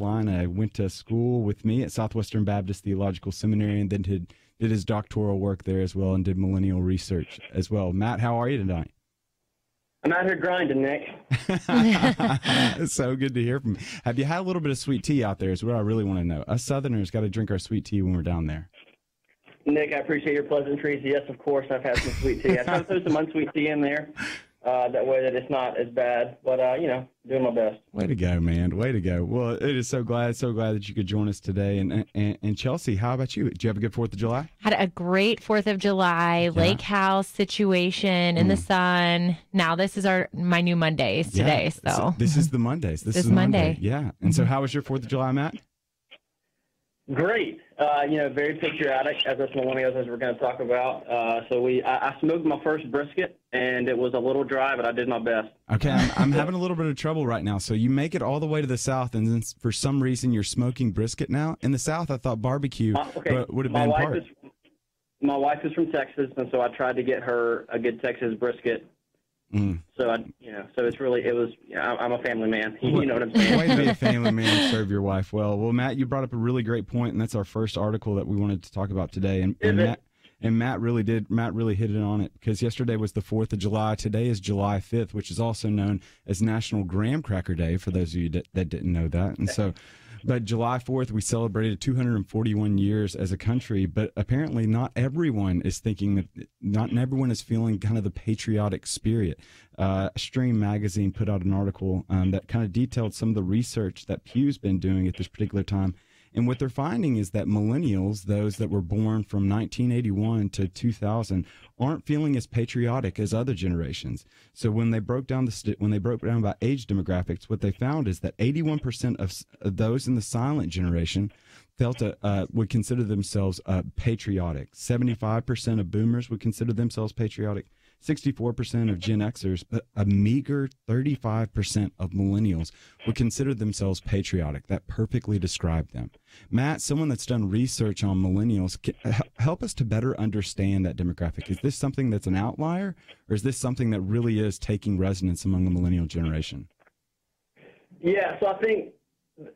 Carolina, went to school with me at Southwestern Baptist Theological Seminary, and then did his doctoral work there as well, and did millennial research as well. Matt, how are you tonight? I'm out here grinding, Nick. It's so good to hear from you. Have you had a little bit of sweet tea out there is what I really want to know. Us Southerners got to drink our sweet tea when we're down there. Nick, I appreciate your pleasantries. Yes, of course, I've had some sweet tea. I try to throw some unsweet tea in there. That way that it's not as bad, but, doing my best. Way to go, man. Way to go. Well, it is so glad that you could join us today. And Chelsey, how about you? Did you have a good 4th of July? Had a great 4th of July, lake house situation in the sun. Now this is my new Mondays today. So this is the Mondays. This is Monday. Yeah. And so how was your 4th of July, Matt? Great. Very patriotic, as us millennials, as we're going to talk about. I smoked my first brisket, and it was a little dry, but I did my best. Okay, I'm having a little bit of trouble right now. So you make it all the way to the South, and then for some reason you're smoking brisket now? In the South, I thought barbecue would have been part. My wife is from Texas, and so I tried to get her a good Texas brisket. So I'm a family man. You know what I'm saying? Way to be a family man and serve your wife well. Well, Matt, you brought up a really great point, and that's our first article that we wanted to talk about today. And Matt really hit it on it, because yesterday was the 4th of July. Today is July 5th, which is also known as National Graham Cracker Day, for those of you that didn't know that. And so, but July 4th, we celebrated 241 years as a country, but apparently not everyone is feeling kind of the patriotic spirit. Stream Magazine put out an article that kind of detailed some of the research that Pew's been doing at this particular time. And what they're finding is that millennials, those that were born from 1981 to 2000, aren't feeling as patriotic as other generations. So when they broke down about age demographics, what they found is that 81% of those in the silent generation would consider themselves patriotic. 75% of boomers would consider themselves patriotic. 64% of Gen Xers, but a meager 35% of millennials would consider themselves patriotic. That perfectly described them. Matt, someone that's done research on millennials, help us to better understand that demographic. Is this something that's an outlier, or is this something that really is taking resonance among the millennial generation? Yeah, so I think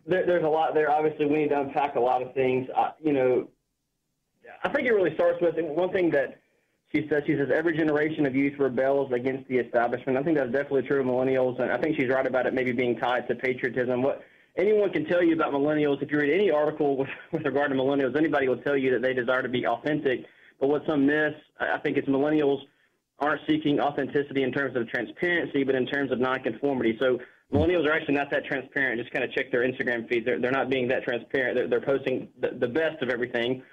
there's a lot there. Obviously, we need to unpack a lot of things. I think it really starts with one thing that she says, every generation of youth rebels against the establishment. I think that's definitely true of millennials, and I think she's right about it maybe being tied to patriotism. What anyone can tell you about millennials, if you read any article with regard to millennials, anybody will tell you that they desire to be authentic. But what some miss, I think, is millennials aren't seeking authenticity in terms of transparency, but in terms of nonconformity. So millennials are actually not that transparent. Just kind of check their Instagram feed. They're not being that transparent. They're posting the best of everything,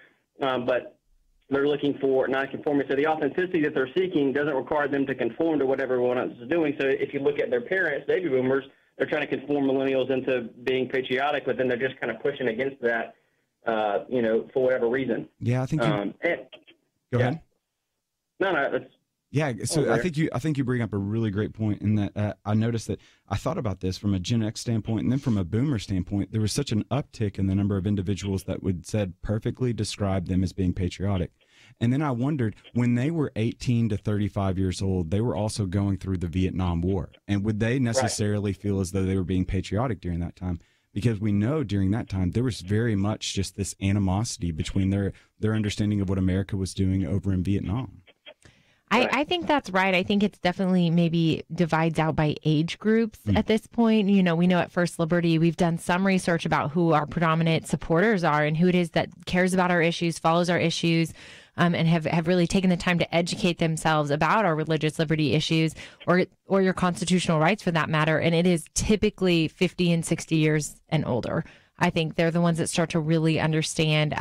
but they're looking for nonconformity. So the authenticity that they're seeking doesn't require them to conform to what everyone else is doing. So if you look at their parents, baby boomers, they're trying to conform millennials into being patriotic, but then they're just kind of pushing against that, for whatever reason. Yeah, I think Go ahead. No, that's... Yeah, so I think you bring up a really great point in that I noticed that I thought about this from a Gen X standpoint, and then from a Boomer standpoint. There was such an uptick in the number of individuals that perfectly describe them as being patriotic. And then I wondered, when they were 18 to 35 years old, they were also going through the Vietnam War. And would they necessarily feel as though they were being patriotic during that time? Because we know during that time, there was very much just this animosity between their understanding of what America was doing over in Vietnam. I think that's right. I think it's definitely maybe divides out by age groups at this point. We know at First Liberty, we've done some research about who our predominant supporters are and who it is that cares about our issues, follows our issues, and have really taken the time to educate themselves about our religious liberty issues or your constitutional rights for that matter. And it is typically 50 and 60 years and older. I think they're the ones that start to really understand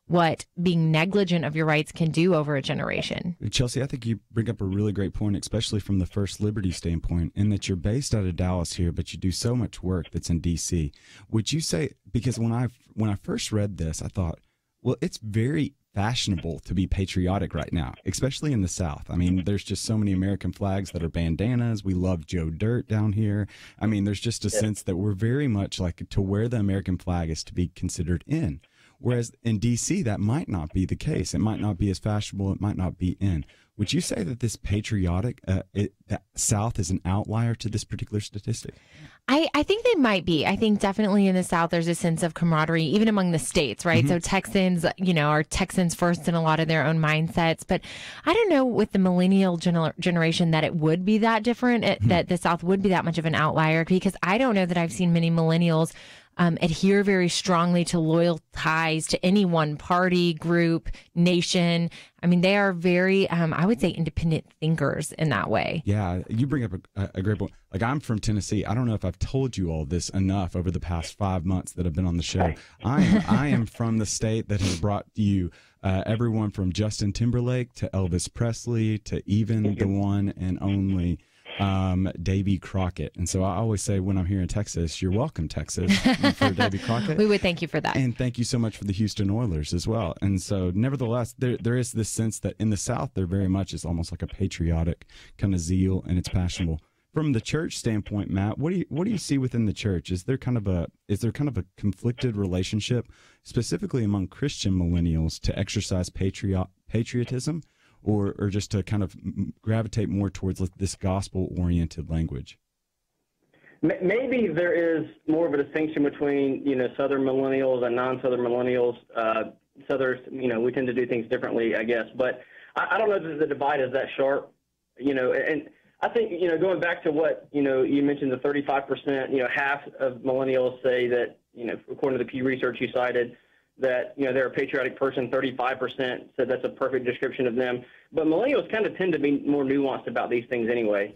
what being negligent of your rights can do over a generation. Chelsey, I think you bring up a really great point, especially from the First Liberty standpoint, in that you're based out of Dallas here, but you do so much work that's in D.C. Would you say, because when I first read this, I thought, well, it's very fashionable to be patriotic right now, especially in the South. I mean, there's just so many American flags that are bandanas. We love Joe Dirt down here. I mean, there's just a sense that we're very much like to wear the American flag is to be considered in. Whereas in D.C., that might not be the case. It might not be as fashionable. It might not be in. Would you say that this patriotic, that South is an outlier to this particular statistic? I think they might be. I think definitely in the South, there's a sense of camaraderie, even among the states, right? So Texans, are Texans first in a lot of their own mindsets. But I don't know with the millennial generation that it would be that different, that the South would be that much of an outlier, because I don't know that I've seen many millennials adhere very strongly to loyal ties to any one party, group, nation. I mean, they are very, I would say, independent thinkers in that way. Yeah, you bring up a great point. Like, I'm from Tennessee. I don't know if I've told you all this enough over the past 5 months that I've been on the show. I am from the state that has brought you everyone from Justin Timberlake to Elvis Presley to even the one and only Davy Crockett. And so I always say when I'm here in Texas, you're welcome, Texas, for Davy Crockett. We would thank you for that. And thank you so much for the Houston Oilers as well. And so nevertheless, there is this sense that in the South, there very much is almost like a patriotic kind of zeal, and it's passionable. From the church standpoint, Matt, what do you see within the church? Is there kind of a conflicted relationship, specifically among Christian millennials, to exercise patriotism? Or just to kind of gravitate more towards this gospel-oriented language? Maybe there is more of a distinction between, Southern millennials and non-Southern millennials. Southerners, we tend to do things differently, I guess. But I don't know that the divide is that sharp, And I think, going back to what, you mentioned the 35%, half of millennials say that, according to the Pew Research you cited, that, they're a patriotic person. 35% said that's a perfect description of them. But millennials kind of tend to be more nuanced about these things anyway.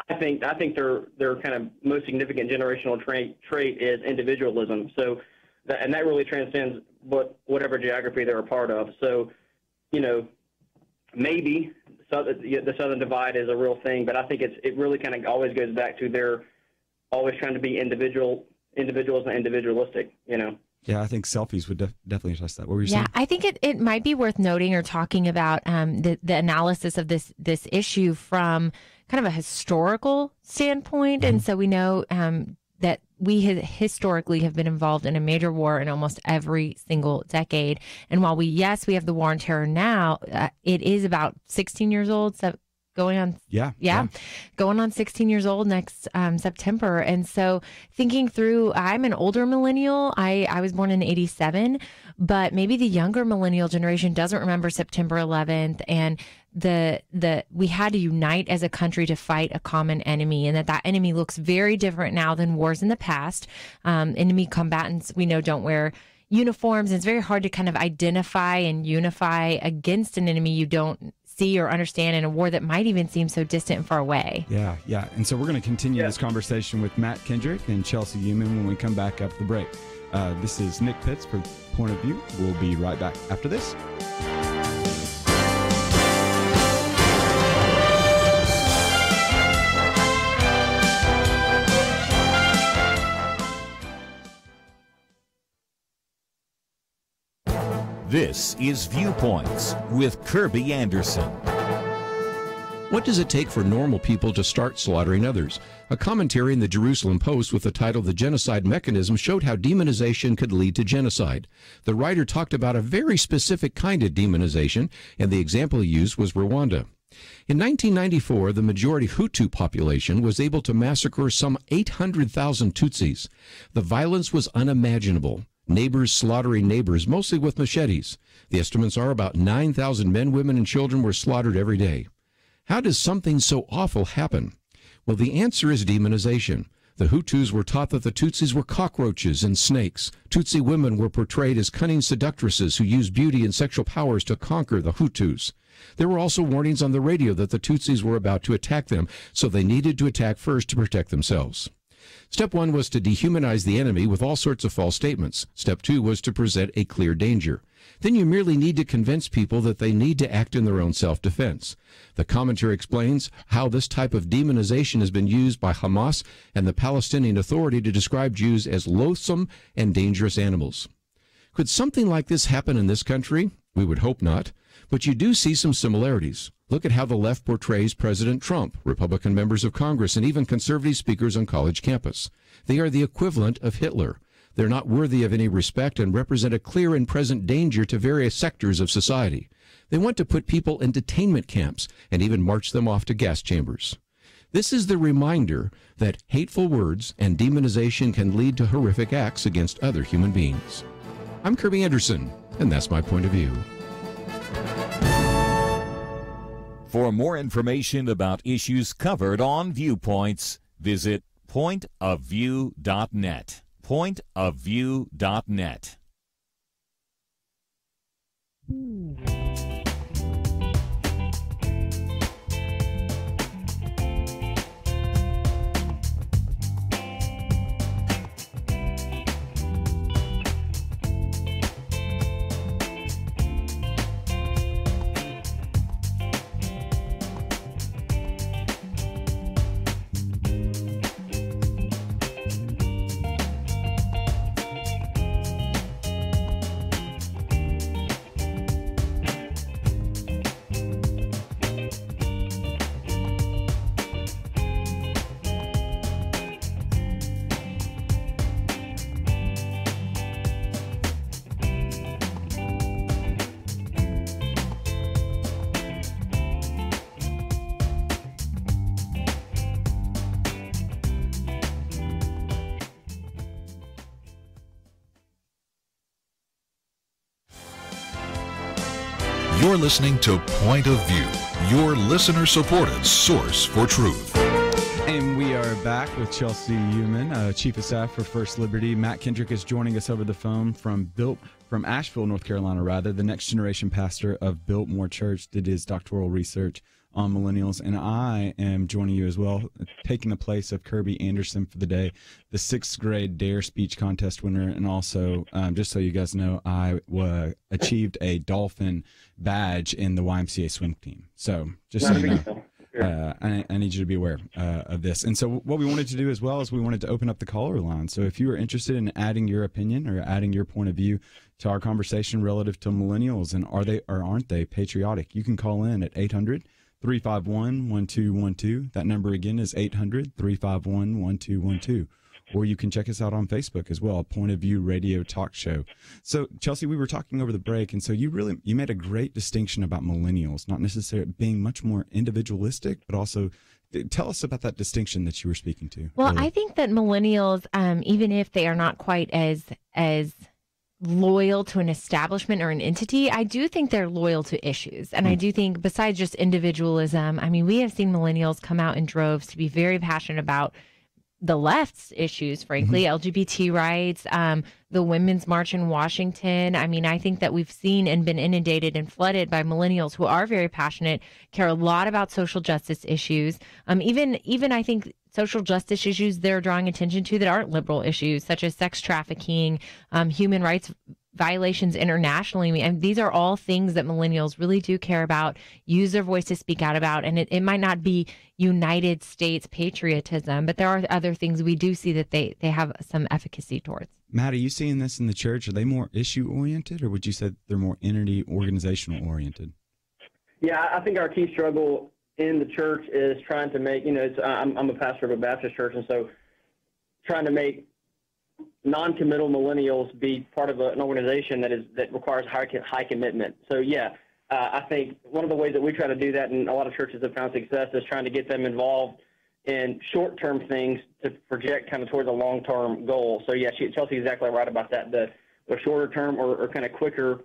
I think their kind of most significant generational trait is individualism. So, that really transcends whatever geography they're a part of. So, maybe the Southern divide is a real thing, but I think it really kind of always goes back to they're always trying to be individuals and individualistic, Yeah, I think selfies would definitely address that. What were you saying? Yeah, I think it might be worth noting or talking about the analysis of this issue from kind of a historical standpoint. And so we know that we historically have been involved in a major war in almost every single decade. And while we have the war on terror now, it is about 16 years old. So going on, going on 16 years old next September. And so thinking through, I'm an older millennial. I was born in 87, but maybe the younger millennial generation doesn't remember September 11th and we had to unite as a country to fight a common enemy, and that enemy looks very different now than wars in the past. Enemy combatants, we know, don't wear uniforms. And it's very hard to kind of identify and unify against an enemy you don't see or understand in a war that might even seem so distant and far away. Yeah. And so we're going to continue this conversation with Matt Kendrik and Chelsey Youman when we come back after the break. This is Nick Pitts for Point of View. We'll be right back after this. This is Viewpoints with Kirby Anderson. What does it take for normal people to start slaughtering others? A commentary in the Jerusalem Post with the title The Genocide Mechanism showed how demonization could lead to genocide. The writer talked about a very specific kind of demonization, and the example he used was Rwanda. In 1994, the majority Hutu population was able to massacre some 800,000 Tutsis. The violence was unimaginable. Neighbors slaughtering neighbors, mostly with machetes. The estimates are about 9,000 men, women, and children were slaughtered every day. How does something so awful happen? Well, the answer is demonization. The Hutus were taught that the Tutsis were cockroaches and snakes. Tutsi women were portrayed as cunning seductresses who used beauty and sexual powers to conquer the Hutus. There were also warnings on the radio that the Tutsis were about to attack them, so they needed to attack first to protect themselves. Step 1 was to dehumanize the enemy with all sorts of false statements. Step 2 was to present a clear danger. Then you merely need to convince people that they need to act in their own self-defense. The commentary explains how this type of demonization has been used by Hamas and the Palestinian Authority to describe Jews as loathsome and dangerous animals. Could something like this happen in this country? We would hope not. But you do see some similarities. Look at how the left portrays President Trump, Republican members of Congress, and even conservative speakers on college campus. They are the equivalent of Hitler. They're not worthy of any respect and represent a clear and present danger to various sectors of society. They want to put people in detainment camps and even march them off to gas chambers. This is the reminder that hateful words and demonization can lead to horrific acts against other human beings. I'm Kirby Anderson, and that's my point of view. For more information about issues covered on Viewpoints, visit pointofview.net. Pointofview.net. You're listening to Point of View, your listener-supported source for truth. And we are back with Chelsey Youman, Chief of Staff for First Liberty. Matt Kendrik is joining us over the phone from Asheville, North Carolina, the next generation pastor of Biltmore Church, did his doctoral research on millennials. And I am joining you as well, taking the place of Kirby Anderson for the day, the 6th grade DARE speech contest winner. And also, just so you guys know, I achieved a dolphin badge in the YMCA swim team. So just so you know. I need you to be aware of this. And so what we wanted to do as well is we wanted to open up the caller line. So if you are interested in adding your opinion or adding your point of view to our conversation relative to millennials and are they or aren't they patriotic, you can call in at 800-351-1212. That number again is 800-351-1212. Or you can check us out on Facebook as well, Point of View Radio Talk Show. So, Chelsey, we were talking over the break, and so you made a great distinction about millennials, not necessarily being much more individualistic, but also tell us about that distinction that you were speaking to. Well, earlier. I think that millennials, even if they are not quite as loyal to an establishment or an entity, I do think they're loyal to issues. And I do think besides just individualism, I mean, we have seen millennials come out in droves to be very passionate about the left's issues, frankly, LGBT rights, the Women's March in Washington. I mean, I think that we've seen and been inundated and flooded by millennials who are very passionate, care a lot about social justice issues. Even I think social justice issues they're drawing attention to that aren't liberal issues, such as sex trafficking, human rights violations internationally. And these are all things that millennials really do care about, use their voice to speak out about. And it might not be United States patriotism, but there are other things we do see that they have some efficacy towards. Matt, are you seeing this in the church? Are they more issue-oriented, or would you say they're more entity organizational-oriented? Yeah, I think our key struggle in the church is trying to make, I'm a pastor of a Baptist church, and so trying to make non-committal millennials be part of an organization that requires high commitment. So, I think one of the ways that we try to do that, and a lot of churches have found success, is trying to get them involved in short-term things to project kind of towards a long-term goal. So, Chelsey's exactly right about that. The shorter-term or kind of quicker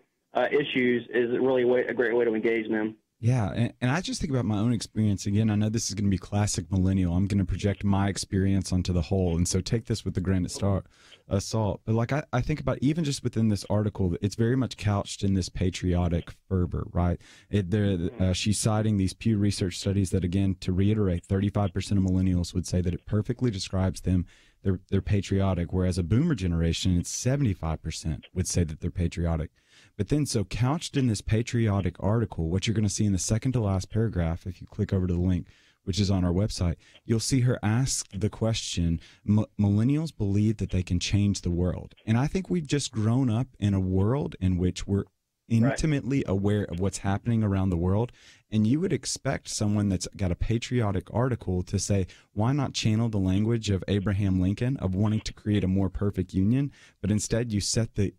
issues is really a great way to engage them. Yeah, and I just think about my own experience. Again, I know this is going to be classic millennial. I'm going to project my experience onto the whole, and so take this with a grain of salt. But I think about even just within this article, it's very much couched in this patriotic fervor, right? She's citing these Pew Research studies that, again, to reiterate, 35% of millennials would say that it perfectly describes them. They're patriotic, whereas a boomer generation, it's 75% would say that they're patriotic. But then, so couched in this patriotic article, what you're going to see in the second to last paragraph, if you click over to the link, which is on our website, you'll see her ask the question, millennials believe that they can change the world. And I think we've just grown up in a world in which we're intimately aware of what's happening around the world. And you would expect someone that's got a patriotic article to say, why not channel the language of Abraham Lincoln of wanting to create a more perfect union? But instead you set the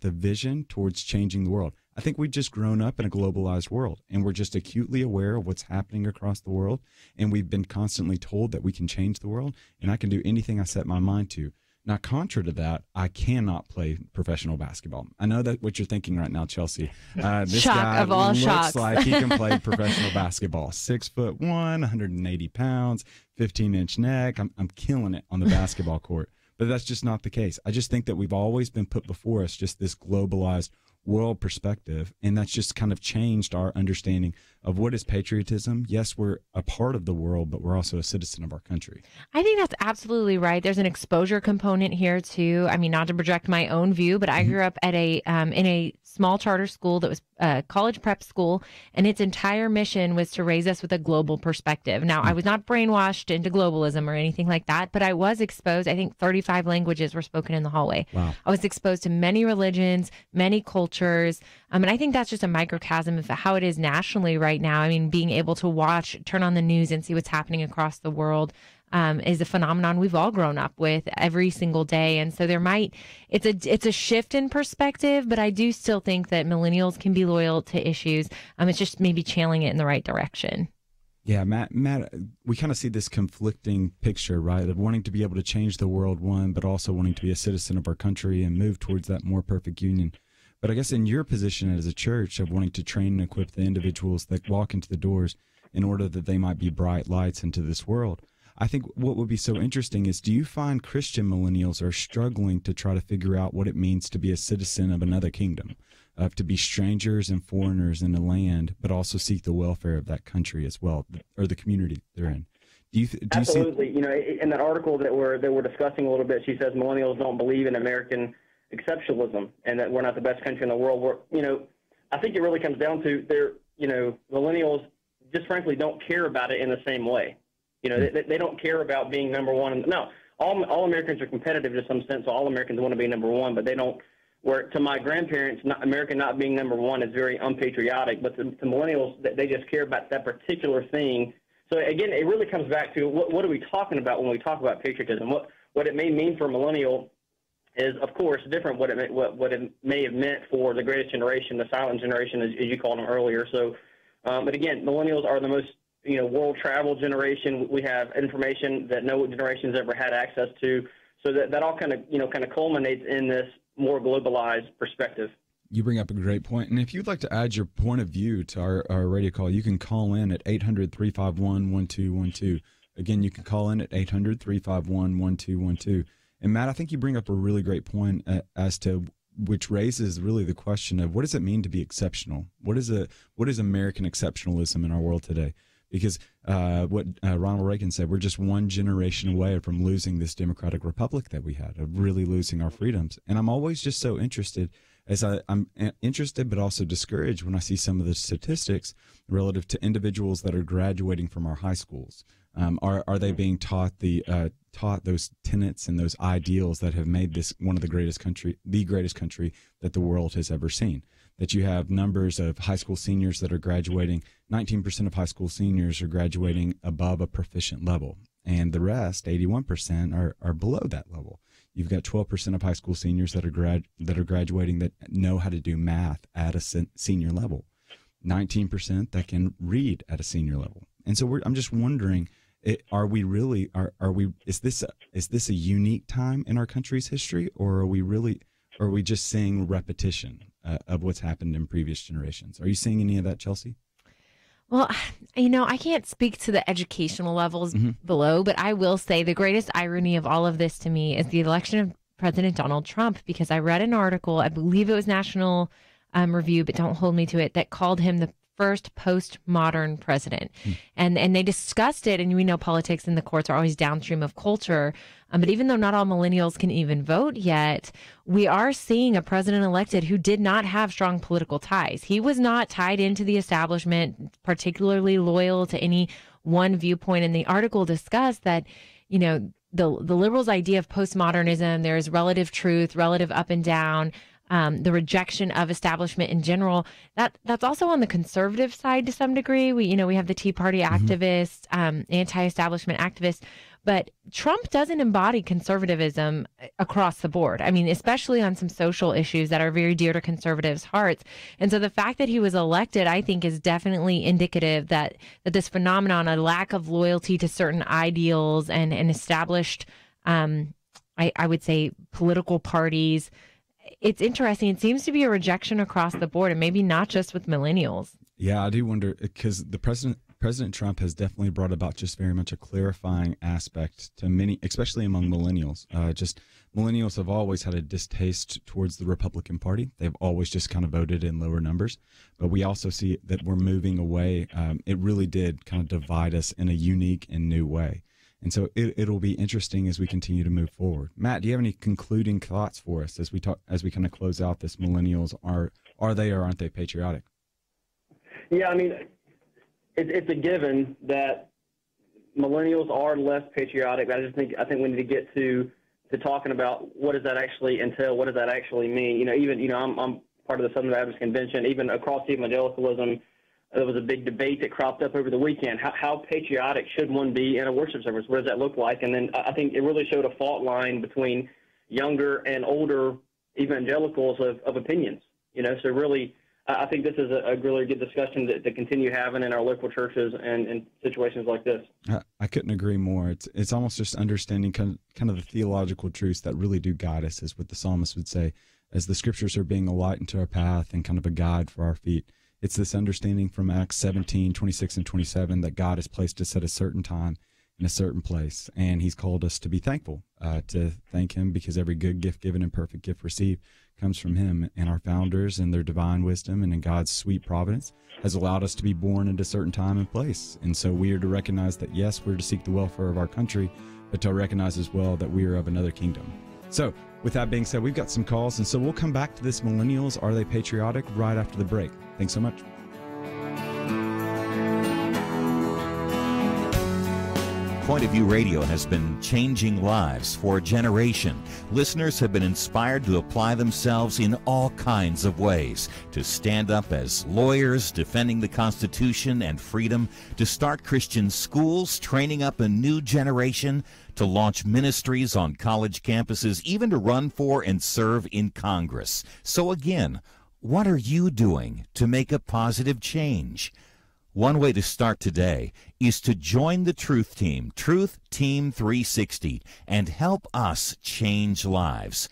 vision towards changing the world. I think we've just grown up in a globalized world, and we're just acutely aware of what's happening across the world. And we've been constantly told that we can change the world, and I can do anything I set my mind to. Now, contra to that, I cannot play professional basketball. I know that what you're thinking right now, Chelsey. This Shock guy of all looks shocks. like he can play professional basketball. 6'1", 180 pounds, 15-inch neck. I'm killing it on the basketball court. But that's just not the case. I just think that we've always been put before us just this globalized world perspective, and that's just kind of changed our understanding of what is patriotism. Yes, we're a part of the world, but we're also a citizen of our country. I think that's absolutely right. There's an exposure component here too. I mean, not to project my own view, but I grew up at in a small charter school that was a college prep school, and its entire mission was to raise us with a global perspective. Now, I was not brainwashed into globalism or anything like that, but I was exposed. I think 35 languages were spoken in the hallway. Wow. I was exposed to many religions, many cultures, and I think that's just a microcosm of how it is nationally right now. I mean, being able to turn on the news and see what's happening across the world is a phenomenon we've all grown up with every single day. And so it's a shift in perspective, but I do still think that millennials can be loyal to issues. It's just maybe channeling it in the right direction. Yeah, Matt, we kind of see this conflicting picture, right, of wanting to be able to change the world, one, but also wanting to be a citizen of our country and move towards that more perfect union. But I guess in your position as a church of wanting to train and equip the individuals that walk into the doors in order that they might be bright lights into this world, I think what would be so interesting is, do you find Christian millennials are struggling to try to figure out what it means to be a citizen of another kingdom, to be strangers and foreigners in a land, but also seek the welfare of that country as well, or the community they're in? Absolutely. You know, in that article that we're discussing a little bit, she says millennials don't believe in American exceptionalism and that we're not the best country in the world. I think it really comes down to millennials just frankly don't care about it in the same way. They don't care about being number one. No, all Americans are competitive in some sense. So all Americans want to be number one, but they don't. Where to my grandparents, America not being number one is very unpatriotic. But to millennials, they just care about that particular thing. So again, it really comes back to what are we talking about when we talk about patriotism? What it may mean for a millennial is, of course, different what it may have meant for the greatest generation, the silent generation, as you called them earlier. So, but again, millennials are the most world travel generation. We have information that no generation's ever had access to. So that all kind of culminates in this more globalized perspective. You bring up a great point. And if you'd like to add your point of view to our radio call, you can call in at 800-351-1212. Again, you can call in at 800-351-1212. And Matt, I think you bring up a really great point as to which raises really the question of what does it mean to be exceptional? What is American exceptionalism in our world today? Because what Ronald Reagan said, we're just one generation away from losing this democratic republic that we had, of really losing our freedoms. And I'm always just so interested, I'm interested but also discouraged when I see some of the statistics relative to individuals that are graduating from our high schools. Are they being taught those tenets and those ideals that have made this one of the greatest country that the world has ever seen? That you have numbers of high school seniors that are graduating, 19% of high school seniors are graduating above a proficient level, and the rest, 81%, are below that level. You've got 12% of high school seniors that are graduating that know how to do math at a senior level, 19% that can read at a senior level. And so I'm just wondering, are we really is this a unique time in our country's history, or are we just seeing repetition of what's happened in previous generations? Are you seeing any of that, Chelsey? Well, I can't speak to the educational levels below, but I will say the greatest irony of all of this to me is the election of President Donald Trump, because I read an article, I believe it was National Review, but don't hold me to it, that called him the first postmodern president. And they discussed it, and we know politics and the courts are always downstream of culture. But even though not all millennials can even vote yet, we are seeing a president elected who did not have strong political ties. He was not tied into the establishment, particularly loyal to any one viewpoint. And the article discussed that, the liberals' idea of postmodernism, there is relative truth, relative up and down. the rejection of establishment in general. That's also on the conservative side to some degree. We have the Tea Party activists, anti-establishment activists, but Trump doesn't embody conservatism across the board. I mean, especially on some social issues that are very dear to conservatives' hearts. And so the fact that he was elected, I think, is definitely indicative that this phenomenon, a lack of loyalty to certain ideals and established, I would say, political parties. It's interesting. It seems to be a rejection across the board, and maybe not just with millennials. Yeah, I do wonder, because the President Trump has definitely brought about just very much a clarifying aspect to many, especially among millennials. Millennials have always had a distaste towards the Republican Party. They've always just kind of voted in lower numbers. But we also see that we're moving away. It really did kind of divide us in a unique and new way. And so it'll be interesting as we continue to move forward. Matt, do you have any concluding thoughts for us as we kind of close out this millennials? Are they or aren't they patriotic? Yeah, I mean, it's a given that millennials are less patriotic. But I think we need to get to talking about what does that actually entail? What does that actually mean? I'm part of the Southern Baptist Convention. Even across evangelicalism, there was a big debate that cropped up over the weekend. How patriotic should one be in a worship service? What does that look like? And then I think it really showed a fault line between younger and older evangelicals of opinions. So really, I think this is a really good discussion to continue having in our local churches and in situations like this. I couldn't agree more. It's almost just understanding kind of the theological truths that really do guide us, as what the psalmist would say, as the scriptures are being a light into our path and kind of a guide for our feet. It's this understanding from Acts 17, 26 and 27 that God has placed us at a certain time in a certain place, and he's called us to be thankful, to thank him, because every good gift given and perfect gift received comes from him, and our founders and their divine wisdom and in God's sweet providence has allowed us to be born at a certain time and place. And so we are to recognize that, yes, we're to seek the welfare of our country, but to recognize as well that we are of another kingdom. So with that being said, we've got some calls, and so we'll come back to this millennials, are they patriotic, right after the break. Thanks so much. Point of View Radio has been changing lives for a generation. Listeners have been inspired to apply themselves in all kinds of ways, to stand up as lawyers defending the Constitution and freedom, to start Christian schools, training up a new generation, to launch ministries on college campuses, even to run for and serve in Congress. So again, what are you doing to make a positive change? One way to start today is to join the Truth Team, Truth Team 360, and help us change lives.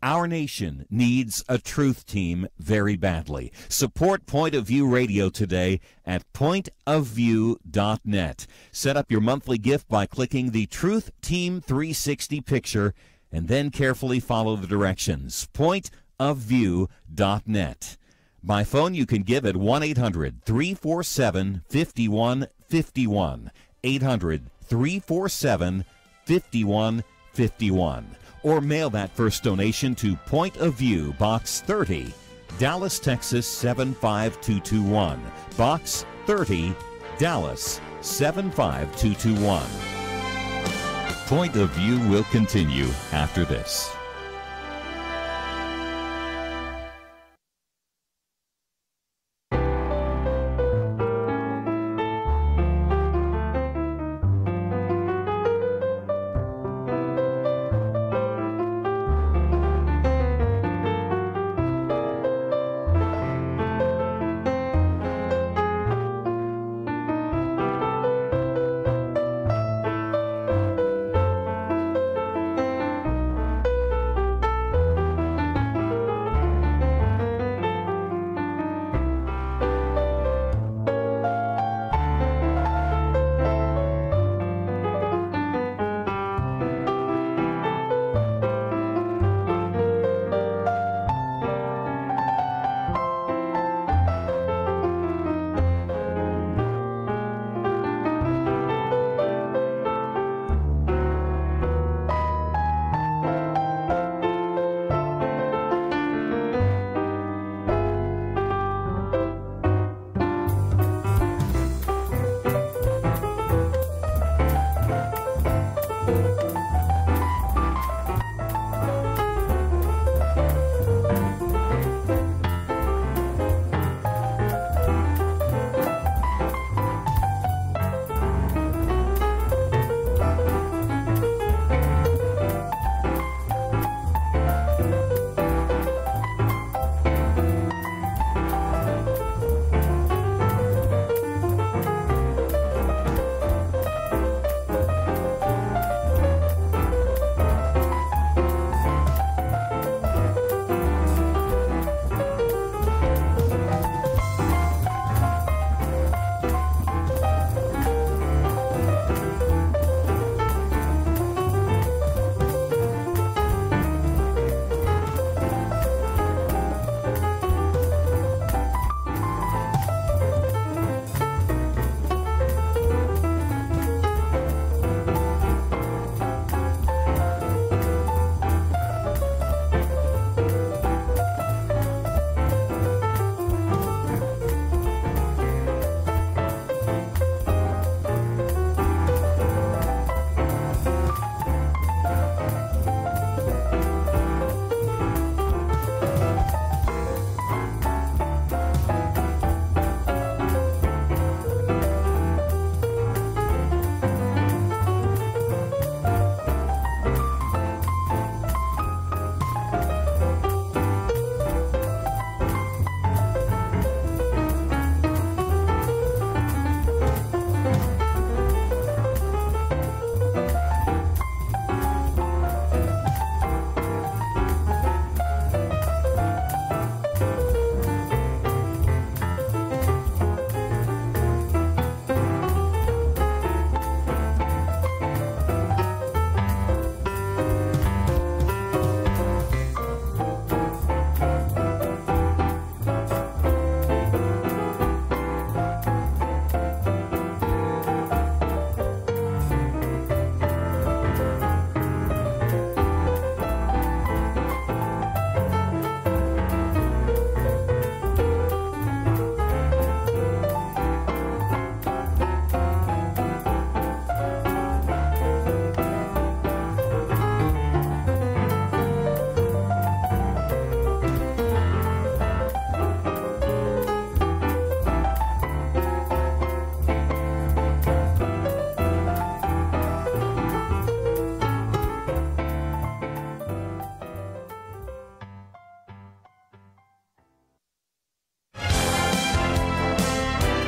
Our nation needs a Truth Team very badly. Support Point of View Radio today at pointofview.net. Set up your monthly gift by clicking the Truth Team 360 picture and then carefully follow the directions. pointofview.net. By phone, you can give at 1-800-347-5151, 800-347-5151, or mail that first donation to Point of View, Box 30, Dallas, Texas 75221, Box 30, Dallas 75221. Point of View will continue after this.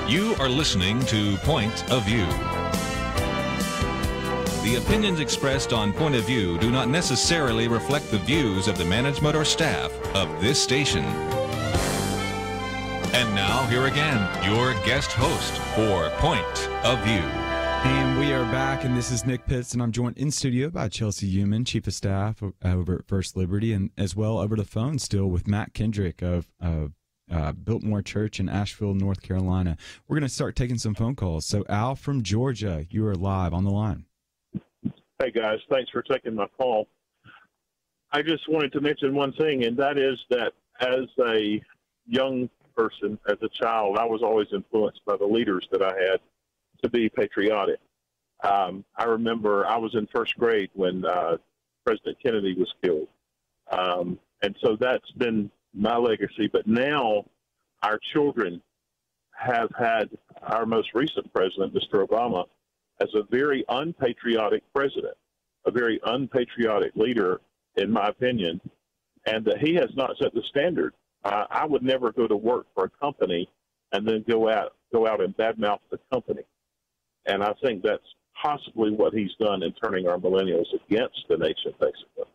You are listening to Point of View. The opinions expressed on Point of View do not necessarily reflect the views of the management or staff of this station. And now, here again, your guest host for Point of View. And we are back, and this is Nick Pitts, and I'm joined in studio by Chelsey Youman, Chief of Staff over at First Liberty, and as well over the phone still with Matt Kendrik of Biltmore Church in Asheville, North Carolina. We're going to start taking some phone calls. So, Al from Georgia, you are live on the line. Hey, guys. Thanks for taking my call. I just wanted to mention one thing, and that is that as a young person, as a child, I was always influenced by the leaders that I had to be patriotic. I remember I was in first grade when President Kennedy was killed. And so that's been my legacy. But now our children have had our most recent president, Mr. Obama, as a very unpatriotic president, a very unpatriotic leader, in my opinion, and that he has not set the standard. I would never go to work for a company and then go out and badmouth the company. And I think that's possibly what he's done in turning our millennials against the nation, basically.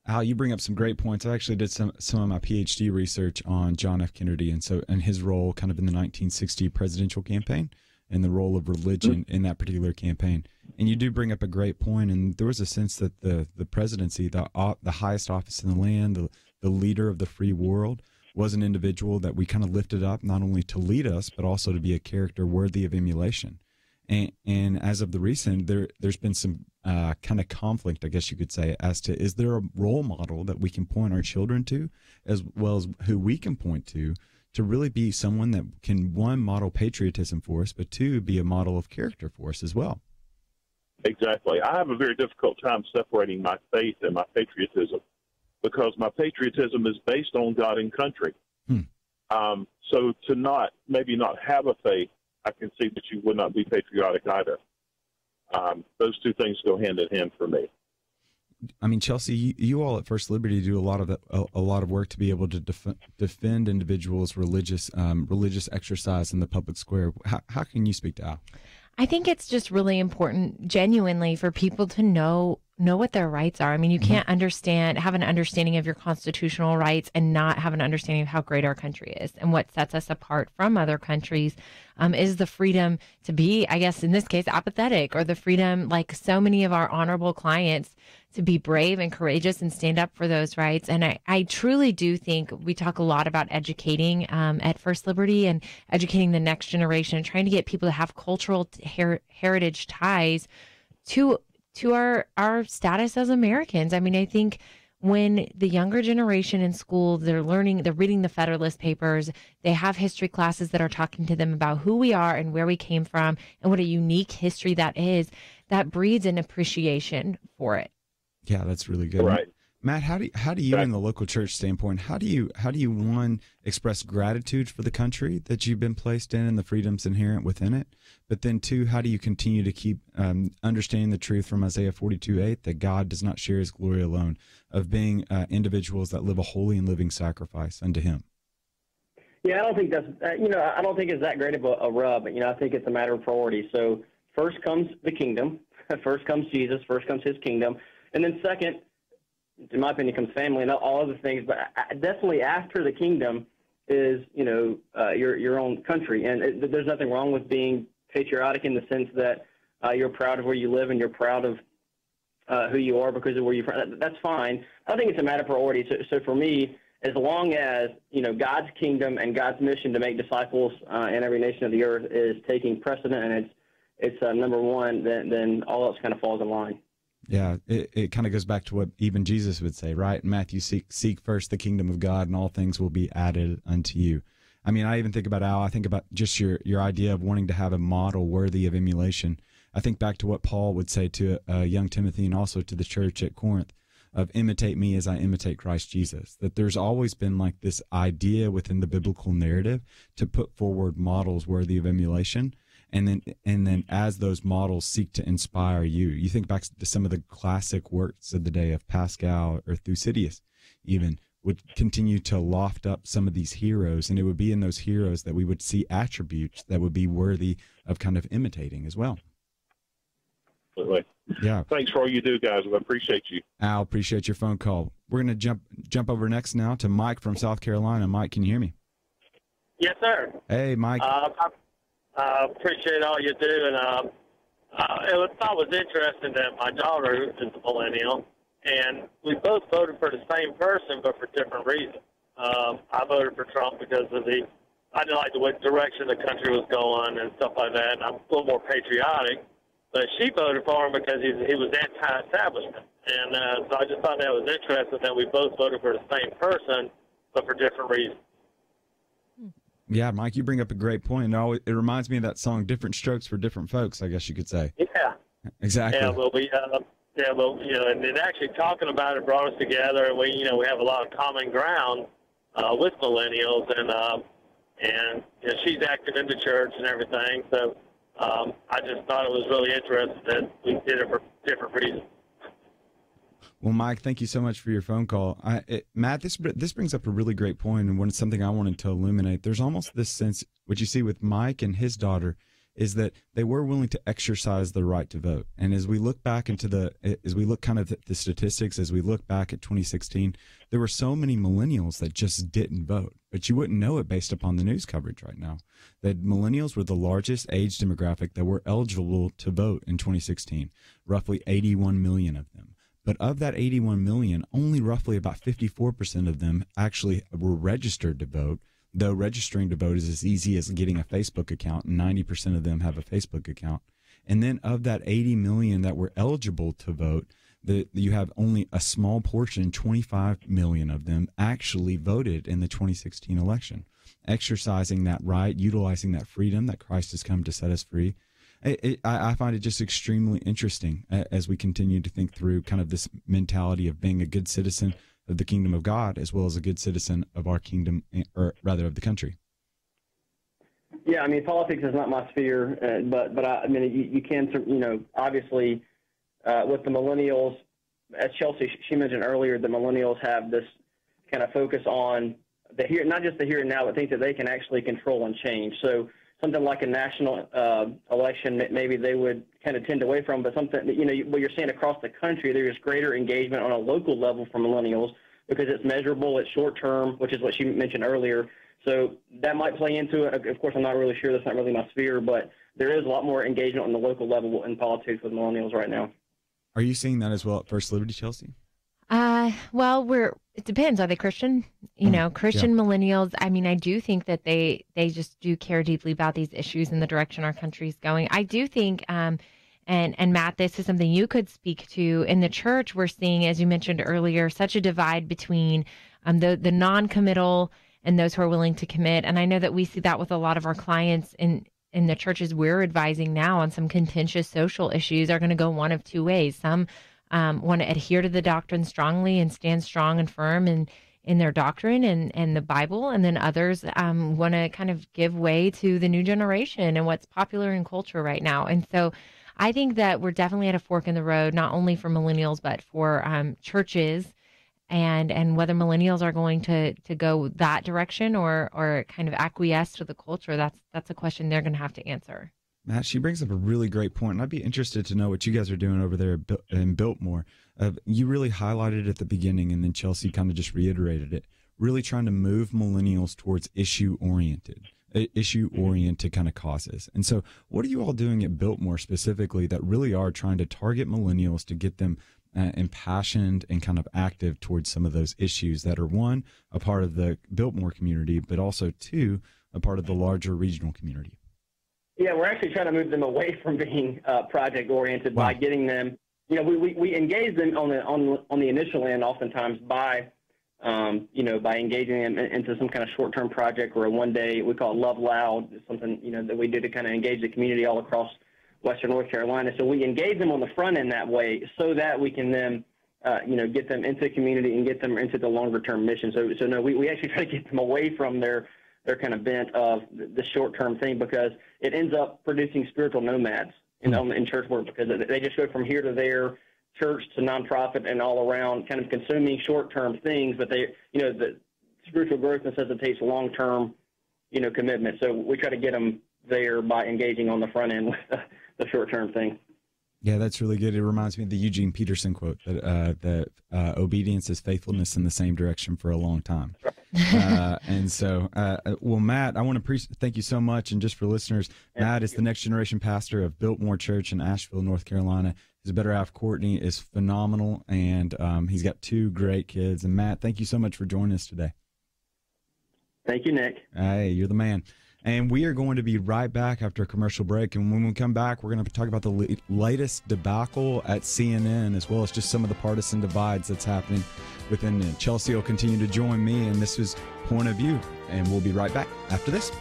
Al, you bring up some great points. I actually did some of my PhD research on John F. Kennedy and his role kind of in the 1960 presidential campaign and the role of religion in that particular campaign. And you do bring up a great point, and there was a sense that the presidency, the highest office in the land, the leader of the free world, was an individual that we kind of lifted up not only to lead us, but also to be a character worthy of emulation. And as of the recent, there's been some kind of conflict, I guess you could say, as to is there a role model that we can point our children to, as well as who we can point to really be someone that can, one, model patriotism for us, but two, be a model of character for us as well. Exactly. I have a very difficult time separating my faith and my patriotism because my patriotism is based on God and country. So to maybe not have a faith, I can see that you would not be patriotic either. Those two things go hand in hand for me. I mean, Chelsey, you all at First Liberty do a lot of work to be able to defend individuals' religious exercise in the public square. How can you speak to Al? I think it's just really important, genuinely, for people to know what their rights are. I mean, you can't have an understanding of your constitutional rights and not have an understanding of how great our country is. And what sets us apart from other countries is the freedom to be, I guess, in this case, apathetic, or the freedom, like so many of our honorable clients, to be brave and courageous and stand up for those rights. And I truly do think we talk a lot about educating at First Liberty and educating the next generation, trying to get people to have cultural heritage ties to our status as Americans. I mean, I think when the younger generation in school, they're reading the Federalist Papers, they have history classes that are talking to them about who we are and where we came from and what a unique history that is, that breeds an appreciation for it. Yeah, that's really good. Right. Matt, how do you, in the local church standpoint, how do you one, express gratitude for the country that you've been placed in and the freedoms inherent within it? But then two, how do you continue to keep understanding the truth from Isaiah 42:8 that God does not share his glory alone, of being individuals that live a holy and living sacrifice unto him? Yeah, I don't think that's, I don't think it's that great of a rub. I think it's a matter of priority. So first comes the kingdom, first comes Jesus, first comes his kingdom. And then second, in my opinion, comes family and all other things. But definitely after the kingdom is, your own country. And there's nothing wrong with being patriotic in the sense that you're proud of where you live and you're proud of who you are because of where you're from. That's fine. I think it's a matter of priority. So for me, as long as, God's kingdom and God's mission to make disciples in every nation of the earth is taking precedent and it's number one, then all else kind of falls in line. Yeah, it kind of goes back to what even Jesus would say, right? In Matthew, seek first the kingdom of God, and all things will be added unto you. I mean, I even think about Al. I think about just your idea of wanting to have a model worthy of emulation. I think back to what Paul would say to young Timothy and also to the church at Corinth of imitate me as I imitate Christ Jesus. That there's always been like this idea within the biblical narrative to put forward models worthy of emulation. And then as those models seek to inspire you think back to some of the classic works of the day of Pascal or Thucydides, even would continue to loft up some of these heroes, and it would be in those heroes that we would see attributes that would be worthy of kind of imitating as well. Absolutely. Yeah. Thanks for all you do, guys. I appreciate you. Al, appreciate your phone call. We're going to jump over next now to Mike from South Carolina. Mike, can you hear me? Yes, sir. Hey, Mike. I appreciate all you do, and I thought it was interesting that my daughter is a millennial, and we both voted for the same person, but for different reasons. I voted for Trump because I didn't like the direction the country was going and stuff like that, and I'm a little more patriotic. But she voted for him because he was anti-establishment. And so I just thought that was interesting that we both voted for the same person, but for different reasons. Yeah, Mike, you bring up a great point. It reminds me of that song, Different Strokes for Different Folks, I guess you could say. Yeah. Exactly. Yeah, and actually talking about it brought us together, and we have a lot of common ground with millennials, and she's active in the church and everything. So I just thought it was really interesting that we did it for different reasons. Well, Mike, thank you so much for your phone call. Matt, this brings up a really great point, and it's something I wanted to illuminate. There's almost this sense, what you see with Mike and his daughter, is that they were willing to exercise the right to vote. And as we look back into the statistics, as we look back at 2016, there were so many millennials that just didn't vote. But you wouldn't know it based upon the news coverage right now. That millennials were the largest age demographic that were eligible to vote in 2016, roughly 81 million of them. But of that 81 million, only roughly about 54% of them actually were registered to vote, though registering to vote is as easy as getting a Facebook account, and 90% of them have a Facebook account. And then of that 80 million that were eligible to vote, you have only a small portion, 25 million of them, actually voted in the 2016 election, exercising that right, utilizing that freedom that Christ has come to set us free. I find it just extremely interesting as we continue to think through kind of this mentality of being a good citizen of the kingdom of God, as well as a good citizen of our kingdom, or rather of the country. Yeah, I mean, politics is not my sphere, but I mean, you can, obviously, with the millennials, as Chelsey, she mentioned earlier, the millennials have this kind of focus on not just the here and now, but things that they can actually control and change. So something like a national election, maybe they would kind of tend away from, but something that, what you're seeing across the country, there's greater engagement on a local level for millennials because it's measurable, it's short term, which is what she mentioned earlier. So that might play into it. Of course, I'm not really sure. That's not really my sphere, but there is a lot more engagement on the local level in politics with millennials right now. Are you seeing that as well at First Liberty, Chelsey? Well, it depends. Are they Christian? Christian millennials. I mean, I do think that they just do care deeply about these issues and the direction our country's going. I do think, and Matt, this is something you could speak to. In the church, we're seeing, as you mentioned earlier, such a divide between the non-committal and those who are willing to commit. And I know that we see that with a lot of our clients in the churches we're advising now on some contentious social issues are going to go one of two ways. Some want to adhere to the doctrine strongly and stand strong and firm in their doctrine and the Bible, and then others want to kind of give way to the new generation and what's popular in culture right now. And so I think that we're definitely at a fork in the road, not only for millennials, but for churches, and whether millennials are going to go that direction or kind of acquiesce to the culture. That's a question they're going to have to answer. Matt, she brings up a really great point, and I'd be interested to know what you guys are doing over there in Biltmore. You really highlighted it at the beginning, and then Chelsey kind of just reiterated it, really trying to move millennials towards issue-oriented kind of causes. And so what are you all doing at Biltmore specifically that really are trying to target millennials to get them impassioned and kind of active towards some of those issues that are, one, a part of the Biltmore community, but also, two, a part of the larger regional community? Yeah, we're actually trying to move them away from being project-oriented by getting them. We engage them on the initial end, oftentimes by engaging them into some kind of short-term project or a one-day. We call it Love Loud. It's something that we do to kind of engage the community all across Western North Carolina. So we engage them on the front end that way, so that we can then get them into the community and get them into the longer-term mission. So no, we actually try to get them away from their kind of bent of the short-term thing, because it ends up producing spiritual nomads in church work, because they just go from here to there. church to nonprofit and all around kind of consuming short-term things, but they, the spiritual growth necessitates long-term, commitment. So we try to get them there by engaging on the front end with the short-term thing. Yeah, that's really good. It reminds me of the Eugene Peterson quote that obedience is faithfulness in the same direction for a long time. And so, well, Matt, I want to thank you so much. And just for listeners, Matt is the next generation pastor of Biltmore Church in Asheville, North Carolina. His better half, Courtney, is phenomenal, and he's got 2 great kids. And Matt, thank you so much for joining us today. Thank you, Nick. Hey, you're the man. And we are going to be right back after a commercial break. And when we come back, we're going to talk about the latest debacle at CNN, as well as just some of the partisan divides that's happening within it. Chelsey will continue to join me, and this is Point of View. And we'll be right back after this.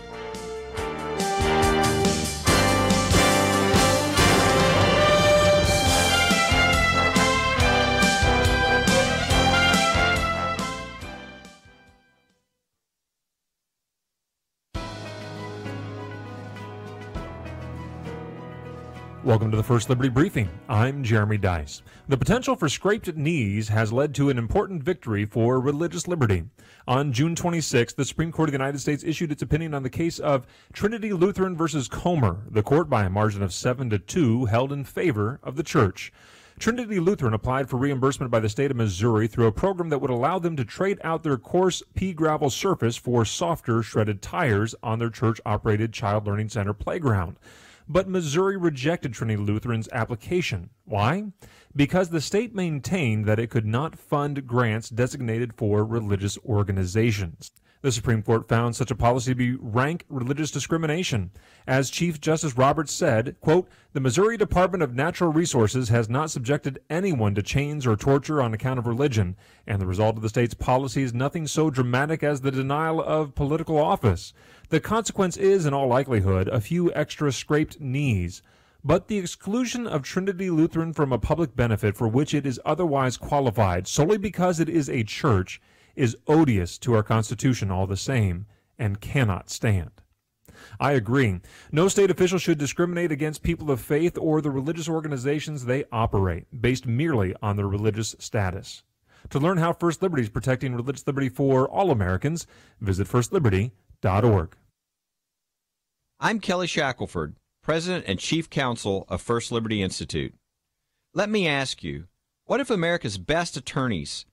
Welcome to the First Liberty Briefing. I'm Jeremy Dice. The potential for scraped knees has led to an important victory for religious liberty. On June 26th, the Supreme Court of the United States issued its opinion on the case of Trinity Lutheran versus Comer. The court, by a margin of 7-2, held in favor of the church. Trinity Lutheran applied for reimbursement by the state of Missouri through a program that would allow them to trade out their coarse pea gravel surface for softer shredded tires on their church-operated Child Learning Center playground. But Missouri rejected Trinity Lutheran's application. Why? Because the state maintained that it could not fund grants designated for religious organizations. The Supreme Court found such a policy to be rank religious discrimination. As Chief Justice Roberts said, quote, "The Missouri Department of Natural Resources has not subjected anyone to chains or torture on account of religion, and the result of the state's policy is nothing so dramatic as the denial of political office. The consequence is, in all likelihood, a few extra scraped knees. But the exclusion of Trinity Lutheran from a public benefit for which it is otherwise qualified solely because it is a church is odious to our Constitution all the same and cannot stand." I agree. No state official should discriminate against people of faith or the religious organizations they operate, based merely on their religious status. To learn how First Liberty is protecting religious liberty for all Americans, visit firstliberty.org. I'm Kelly Shackelford, President and Chief Counsel of First Liberty Institute. Let me ask you, what if America's best attorneys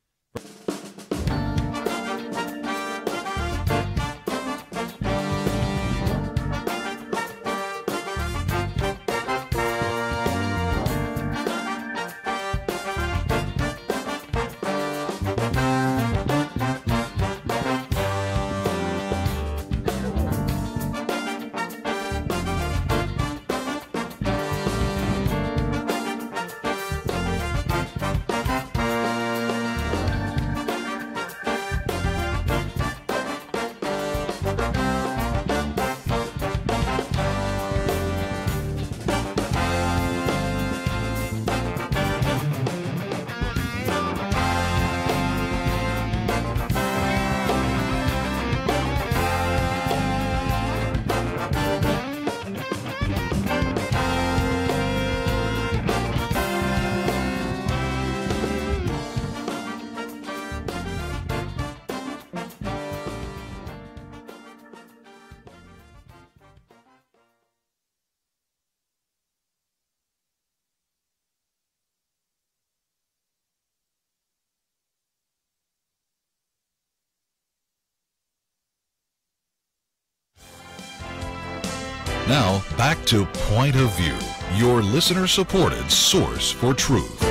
Now, back to Point of View, your listener-supported source for truth.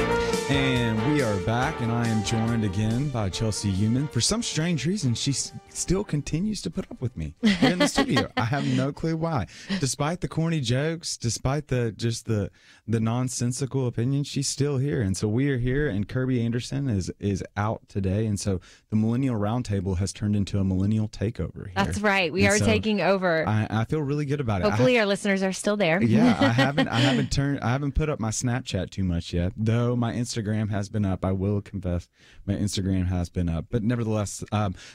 And we are back, and I am joined again by Chelsey Youman. For some strange reason, she still continues to put up with me here in the studio. I have no clue why. Despite the corny jokes, despite the nonsensical opinions, she's still here. And so we are here, and Kirby Anderson is out today. And so the Millennial Round Table has turned into a millennial takeover here. That's right. We are taking over. I feel really good about it. Hopefully our listeners are still there. Yeah, I haven't put up my Snapchat too much yet, though my Instagram Instagram has been up. I will confess my Instagram has been up. But nevertheless,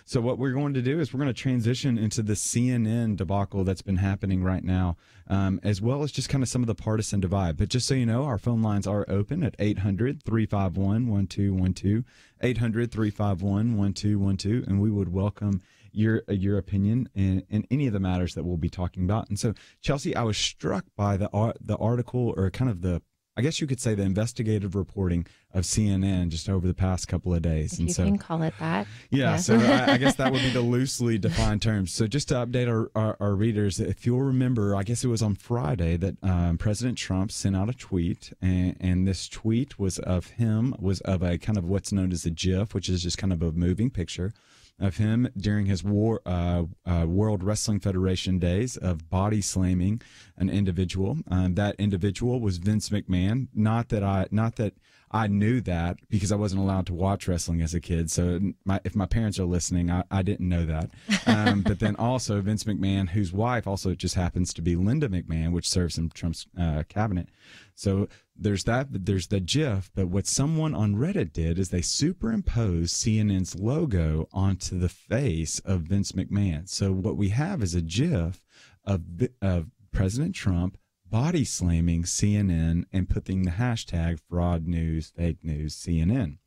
so what we're going to do is we're going to transition into the CNN debacle that's been happening right now, as well as just kind of some of the partisan divide. But just so you know, our phone lines are open at 800-351-1212, 800-351-1212, and we would welcome your opinion in any of the matters that we'll be talking about. And so, Chelsey, I was struck by the article, or kind of I guess you could say the investigative reporting of CNN just over the past couple of days. You can call it that. Yeah, so I guess that would be the loosely defined terms. So just to update our readers, if you'll remember, I guess it was on Friday that President Trump sent out a tweet, and this tweet was of a kind of what's known as a GIF, which is just kind of a moving picture of him during his World Wrestling Federation days of body slamming an individual. That individual was Vince McMahon. Not that I knew that, because I wasn't allowed to watch wrestling as a kid. So if my parents are listening, I didn't know that. But then also Vince McMahon, whose wife also just happens to be Linda McMahon, which serves in Trump's cabinet. So there's the GIF, but what someone on Reddit did is they superimposed CNN's logo onto the face of Vince McMahon. So what we have is a GIF of President Trump body slamming CNN and putting the hashtag fraud news, fake news, CNN.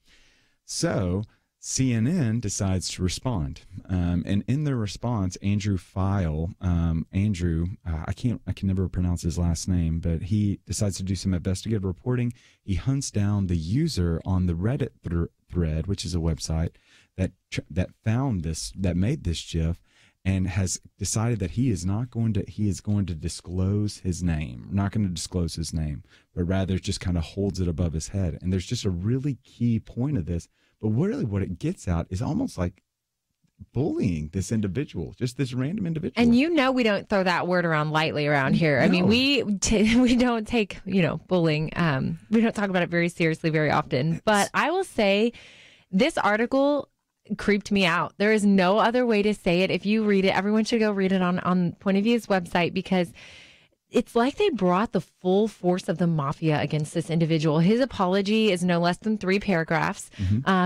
So CNN decides to respond, and in their response, Andrew File, I can never pronounce his last name, but he decides to do some investigative reporting. He hunts down the user on the Reddit thread, which is a website that found this, that made this GIF, and has decided that he is going to disclose his name. Not going to disclose his name, but rather just kind of holds it above his head. And there's just a really key point of this. But really what it gets at is almost like bullying this individual, just this random individual. And we don't throw that word around lightly around here. No. I mean, we don't take, bullying. We don't talk about it very seriously very often. But I will say this article creeped me out. There is no other way to say it. If you read it, everyone should go read it on Point of View's website, because it's like they brought the full force of the mafia against this individual. His apology is no less than 3 paragraphs,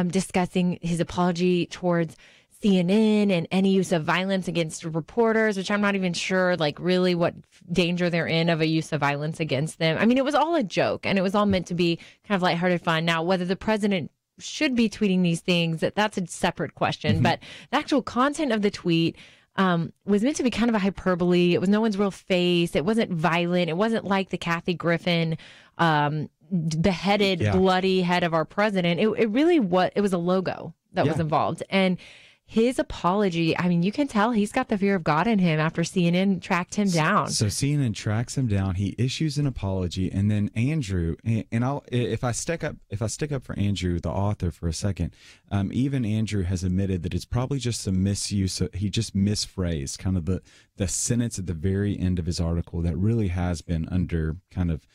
discussing his apology towards CNN and any use of violence against reporters, which I'm not even sure, really what danger they're in of a use of violence against them. I mean, it was all a joke, and it was all meant to be kind of lighthearted fun. Now, whether the president should be tweeting these things, that's a separate question. But the actual content of the tweet was meant to be kind of a hyperbole. It was no one's real face. It wasn't violent. It wasn't like the Kathy Griffin beheaded, bloody head of our president. It really was. It was a logo that was involved. And his apology, I mean, you can tell he's got the fear of God in him after CNN tracked him down. So CNN tracks him down. He issues an apology, and then Andrew, and if I stick up for Andrew, the author, for a second, even Andrew has admitted that it's probably just some misuse. He just misphrased kind of the sentence at the very end of his article that really has been under kind of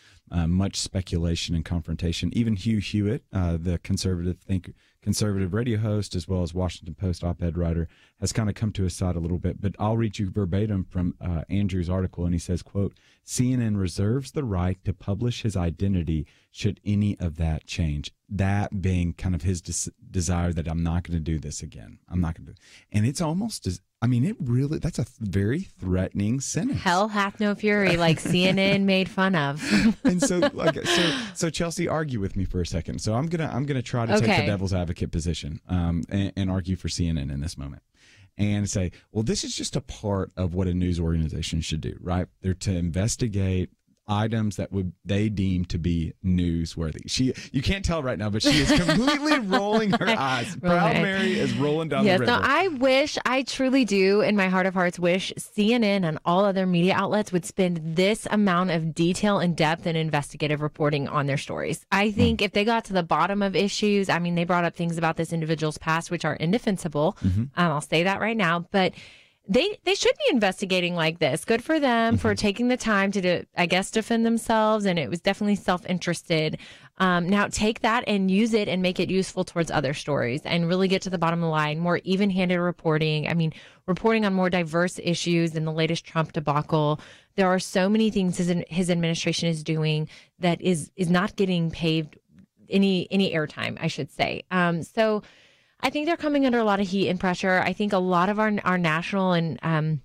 much speculation and confrontation. Even Hugh Hewitt, the conservative radio host, as well as Washington Post op-ed writer, has kind of come to his side a little bit. But I'll read you verbatim from Andrew's article, and he says, quote, CNN reserves the right to publish his identity should any of that change. That being kind of his desire that I'm not going to do this again. I'm not going to do it. And it's almost as, I mean, that's a very threatening sentence. Hell hath no fury, like CNN made fun of. And so Chelsey, argue with me for a second. So I'm gonna try to take the devil's advocate position, and argue for CNN in this moment, and say, well, this is just a part of what a news organization should do, right? They're to investigate items that they deem to be newsworthy. You can't tell right now, but she is completely rolling her eyes. Proud Mary is rolling down the river. No, I truly do, in my heart of hearts, wish CNN and all other media outlets would spend this amount of detail and depth and investigative reporting on their stories. I think if they got to the bottom of issues, I mean, they brought up things about this individual's past, which are indefensible. I'll say that right now, but They should be investigating like this. Good for them for taking the time to, defend themselves. And it was definitely self-interested. Now take that and use it and make it useful towards other stories and really get to the bottom of the line. More even-handed reporting. I mean, reporting on more diverse issues in the latest Trump debacle. There are so many things his administration is doing that is not getting paved any airtime, I should say. So I think they're coming under a lot of heat and pressure. I think a lot of our national and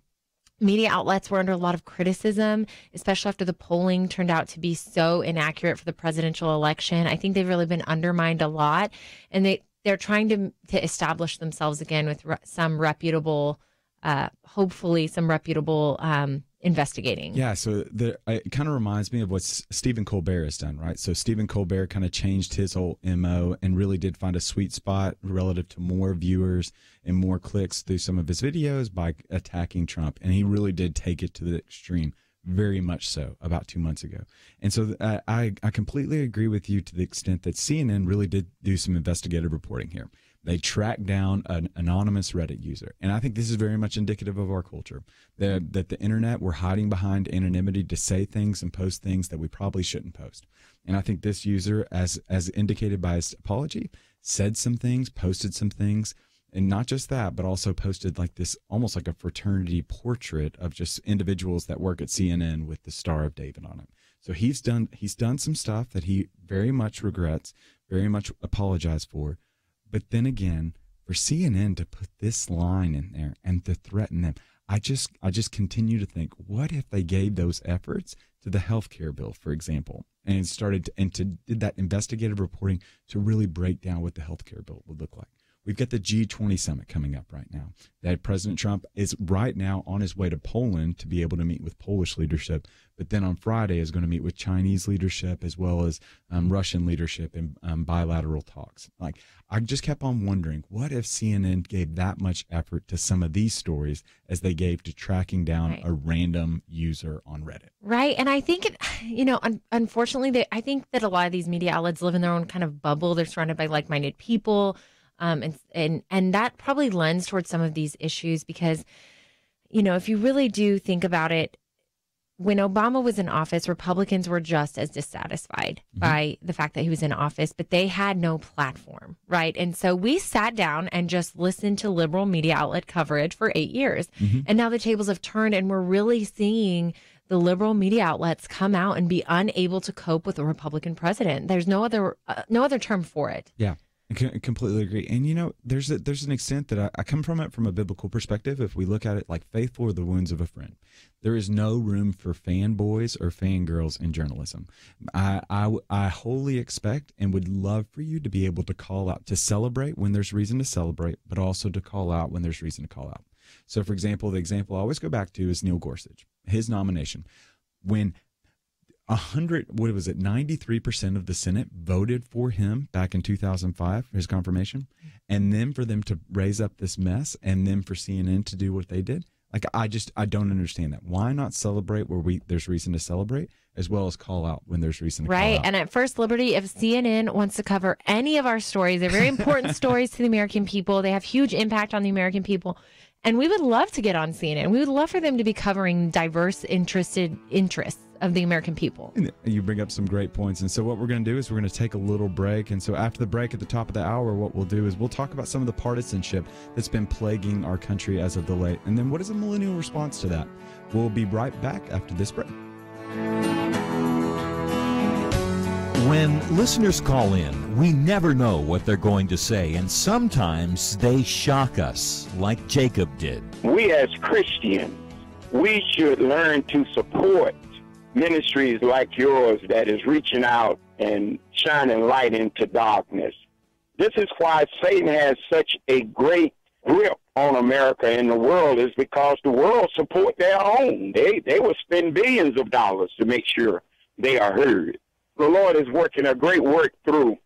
media outlets were under a lot of criticism, especially after the polling turned out to be so inaccurate for the presidential election. I think they've really been undermined a lot, and they're trying to establish themselves again with some reputable, hopefully some reputable investigating. Yeah, so it kind of reminds me of what Stephen Colbert has done, right? So Stephen Colbert kind of changed his whole MO and really did find a sweet spot relative to more viewers and more clicks through some of his videos by attacking Trump. And he really did take it to the extreme, very much so, about 2 months ago. And so I completely agree with you to the extent that CNN really did do some investigative reporting here. They tracked down an anonymous Reddit user. And I think this is very much indicative of our culture, that the internet, we're hiding behind anonymity to say things and post things that we probably shouldn't post. And I think this user, as indicated by his apology, said some things, posted some things, and not just that, but also posted like this, almost like a fraternity portrait of just individuals that work at CNN with the Star of David on it. So he's done some stuff that he very much regrets, very much apologized for. But then again, for CNN to put this line in there and to threaten them, I just continue to think, what if they gave those efforts to the health care bill, for example, and did that investigative reporting to really break down what the health care bill would look like? We've got the G20 summit coming up right now. That President Trump is right now on his way to Poland to be able to meet with Polish leadership, but then on Friday is going to meet with Chinese leadership as well as Russian leadership in bilateral talks. Like, I just kept on wondering, what if CNN gave that much effort to some of these stories as they gave to tracking down a random user on Reddit? Right. And I think, unfortunately, I think that a lot of these media outlets live in their own kind of bubble. They're surrounded by like-minded people. And that probably lends towards some of these issues because, if you really do think about it, when Obama was in office, Republicans were just as dissatisfied by the fact that he was in office, but they had no platform, right? And so we sat down and just listened to liberal media outlet coverage for 8 years. And now the tables have turned and we're really seeing the liberal media outlets come out and be unable to cope with a Republican president. There's no other term for it. Yeah. I completely agree. And, there's an extent that I come from it from a biblical perspective. If we look at it like faithful are the wounds of a friend, there is no room for fanboys or fangirls in journalism. I wholly expect and would love for you to be able to call out, to celebrate when there's reason to celebrate, but also to call out when there's reason to call out. So, for example, the example I always go back to is Neil Gorsuch, his nomination. When 93% of the Senate voted for him back in 2005 for his confirmation, and then for them to raise up this mess, and then for CNN to do what they did. Like, I don't understand that. Why not celebrate where there's reason to celebrate, as well as call out when there's reason to call out? Right. And at First Liberty, if CNN wants to cover any of our stories, they're very important stories to the American people. They have huge impact on the American people. And we would love to get on CNN. We would love for them to be covering diverse interests of the American people. You bring up some great points. And so what we're going to do is we're going to take a little break. And so after the break at the top of the hour, what we'll do is we'll talk about some of the partisanship that's been plaguing our country as of the late. And then what is a millennial response to that? We'll be right back after this break. When listeners call in, we never know what they're going to say, and sometimes they shock us, like Jacob did. We as Christians, we should learn to support ministries like yours that is reaching out and shining light into darkness. This is why Satan has such a great grip on America and the world, is because the world support their own. They will spend billions of dollars to make sure they are heard. The Lord is working a great work through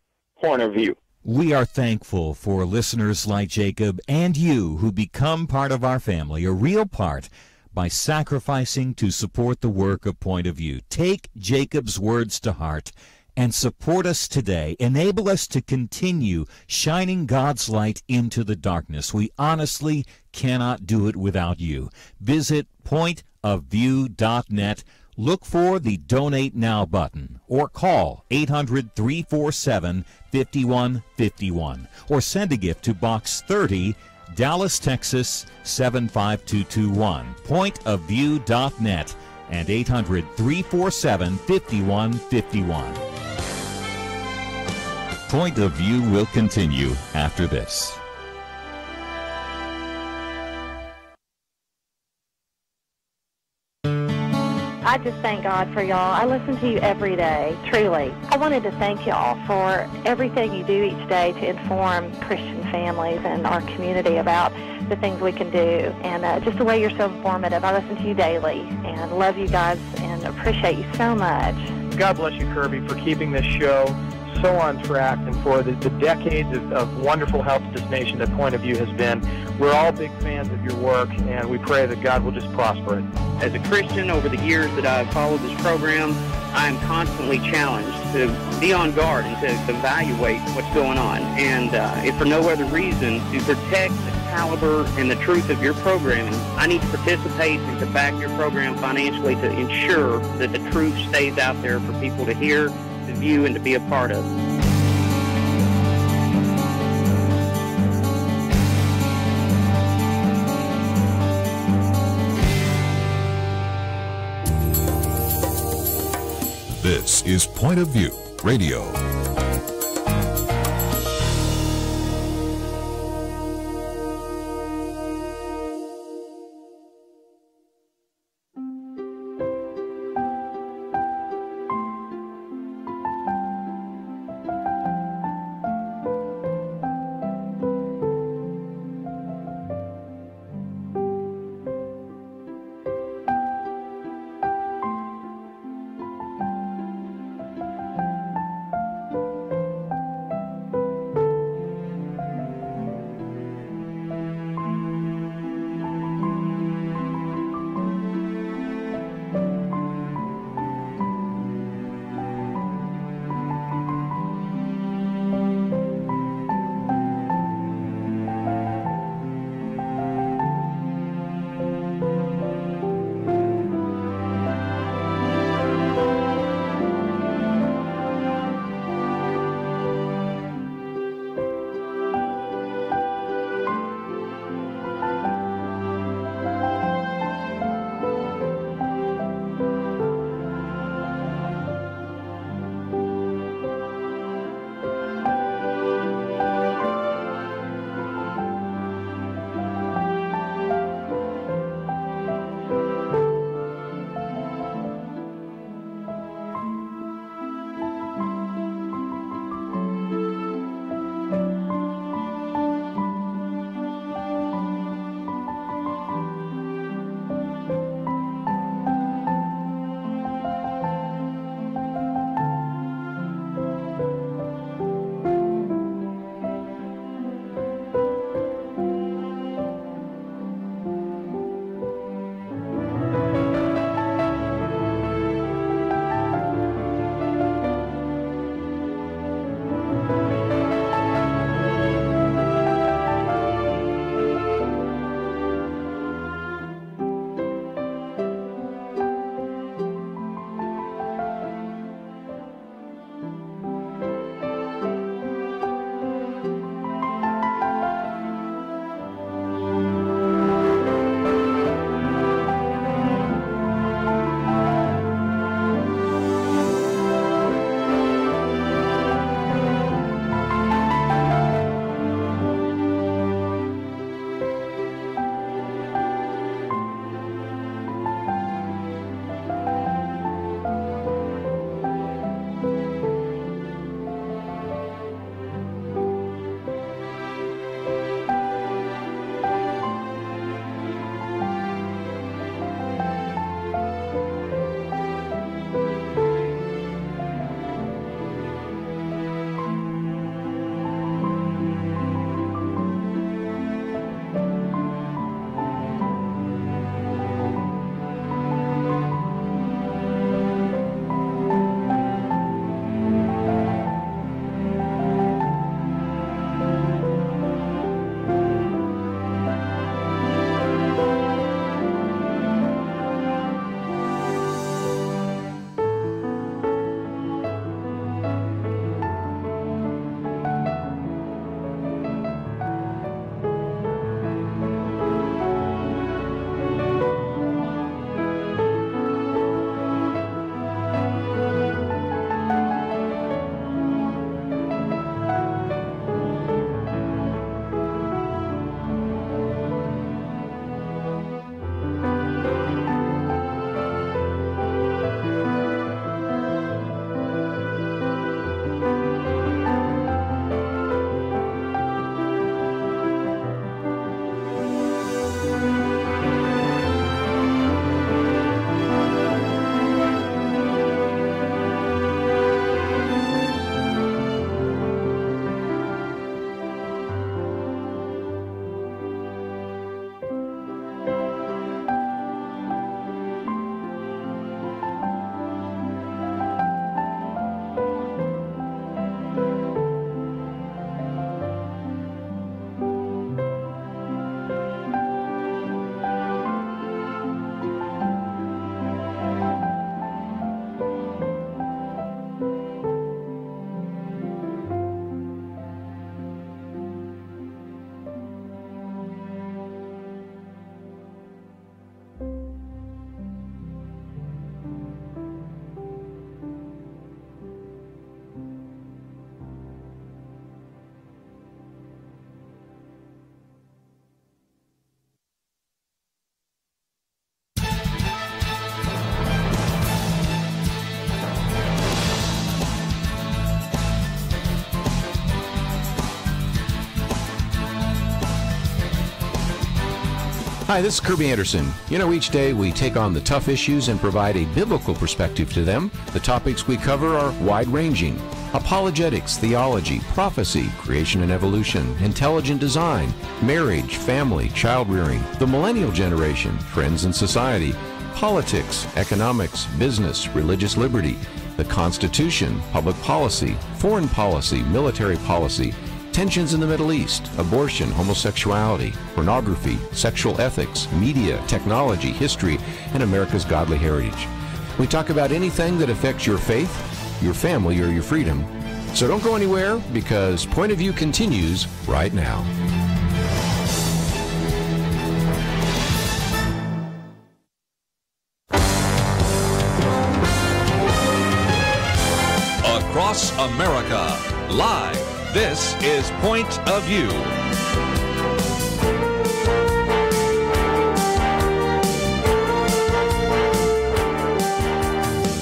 Point of View. We are thankful for listeners like Jacob and you who become part of our family, a real part, by sacrificing to support the work of Point of View. Take Jacob's words to heart and support us today. Enable us to continue shining God's light into the darkness. We honestly cannot do it without you. Visit pointofview.net. Look for the Donate Now button or call 800-347-5151 or send a gift to Box 30, Dallas, Texas 75221. Pointofview.net and 800-347-5151. Point of View will continue after this. I just thank God for y'all. I listen to you every day, truly. I wanted to thank y'all for everything you do each day to inform Christian families and our community about the things we can do, and just the way you're so informative. I listen to you daily and love you guys and appreciate you so much. God bless you, Kirby, for keeping this show so on track and for the decades of wonderful help to this nation that Point of View has been. We're all big fans of your work, and we pray that God will just prosper it. As a Christian, over the years that I've followed this program, I am constantly challenged to be on guard and to evaluate what's going on. And if for no other reason, to protect the caliber and the truth of your programming, I need to participate and to back your program financially to ensure that the truth stays out there for people to hear, to view, and to be a part of. This is Point of View Radio. Hi, this is Kirby Anderson. You know, each day we take on the tough issues and provide a biblical perspective to them. The topics we cover are wide-ranging: apologetics, theology, prophecy, creation and evolution, intelligent design, marriage, family, child-rearing, the millennial generation, trends in society, politics, economics, business, religious liberty, the Constitution, public policy, foreign policy, military policy, tensions in the Middle East, abortion, homosexuality, pornography, sexual ethics, media, technology, history, and America's godly heritage. We talk about anything that affects your faith, your family, or your freedom. So don't go anywhere, because Point of View continues right now. Across America, live. This is Point of View.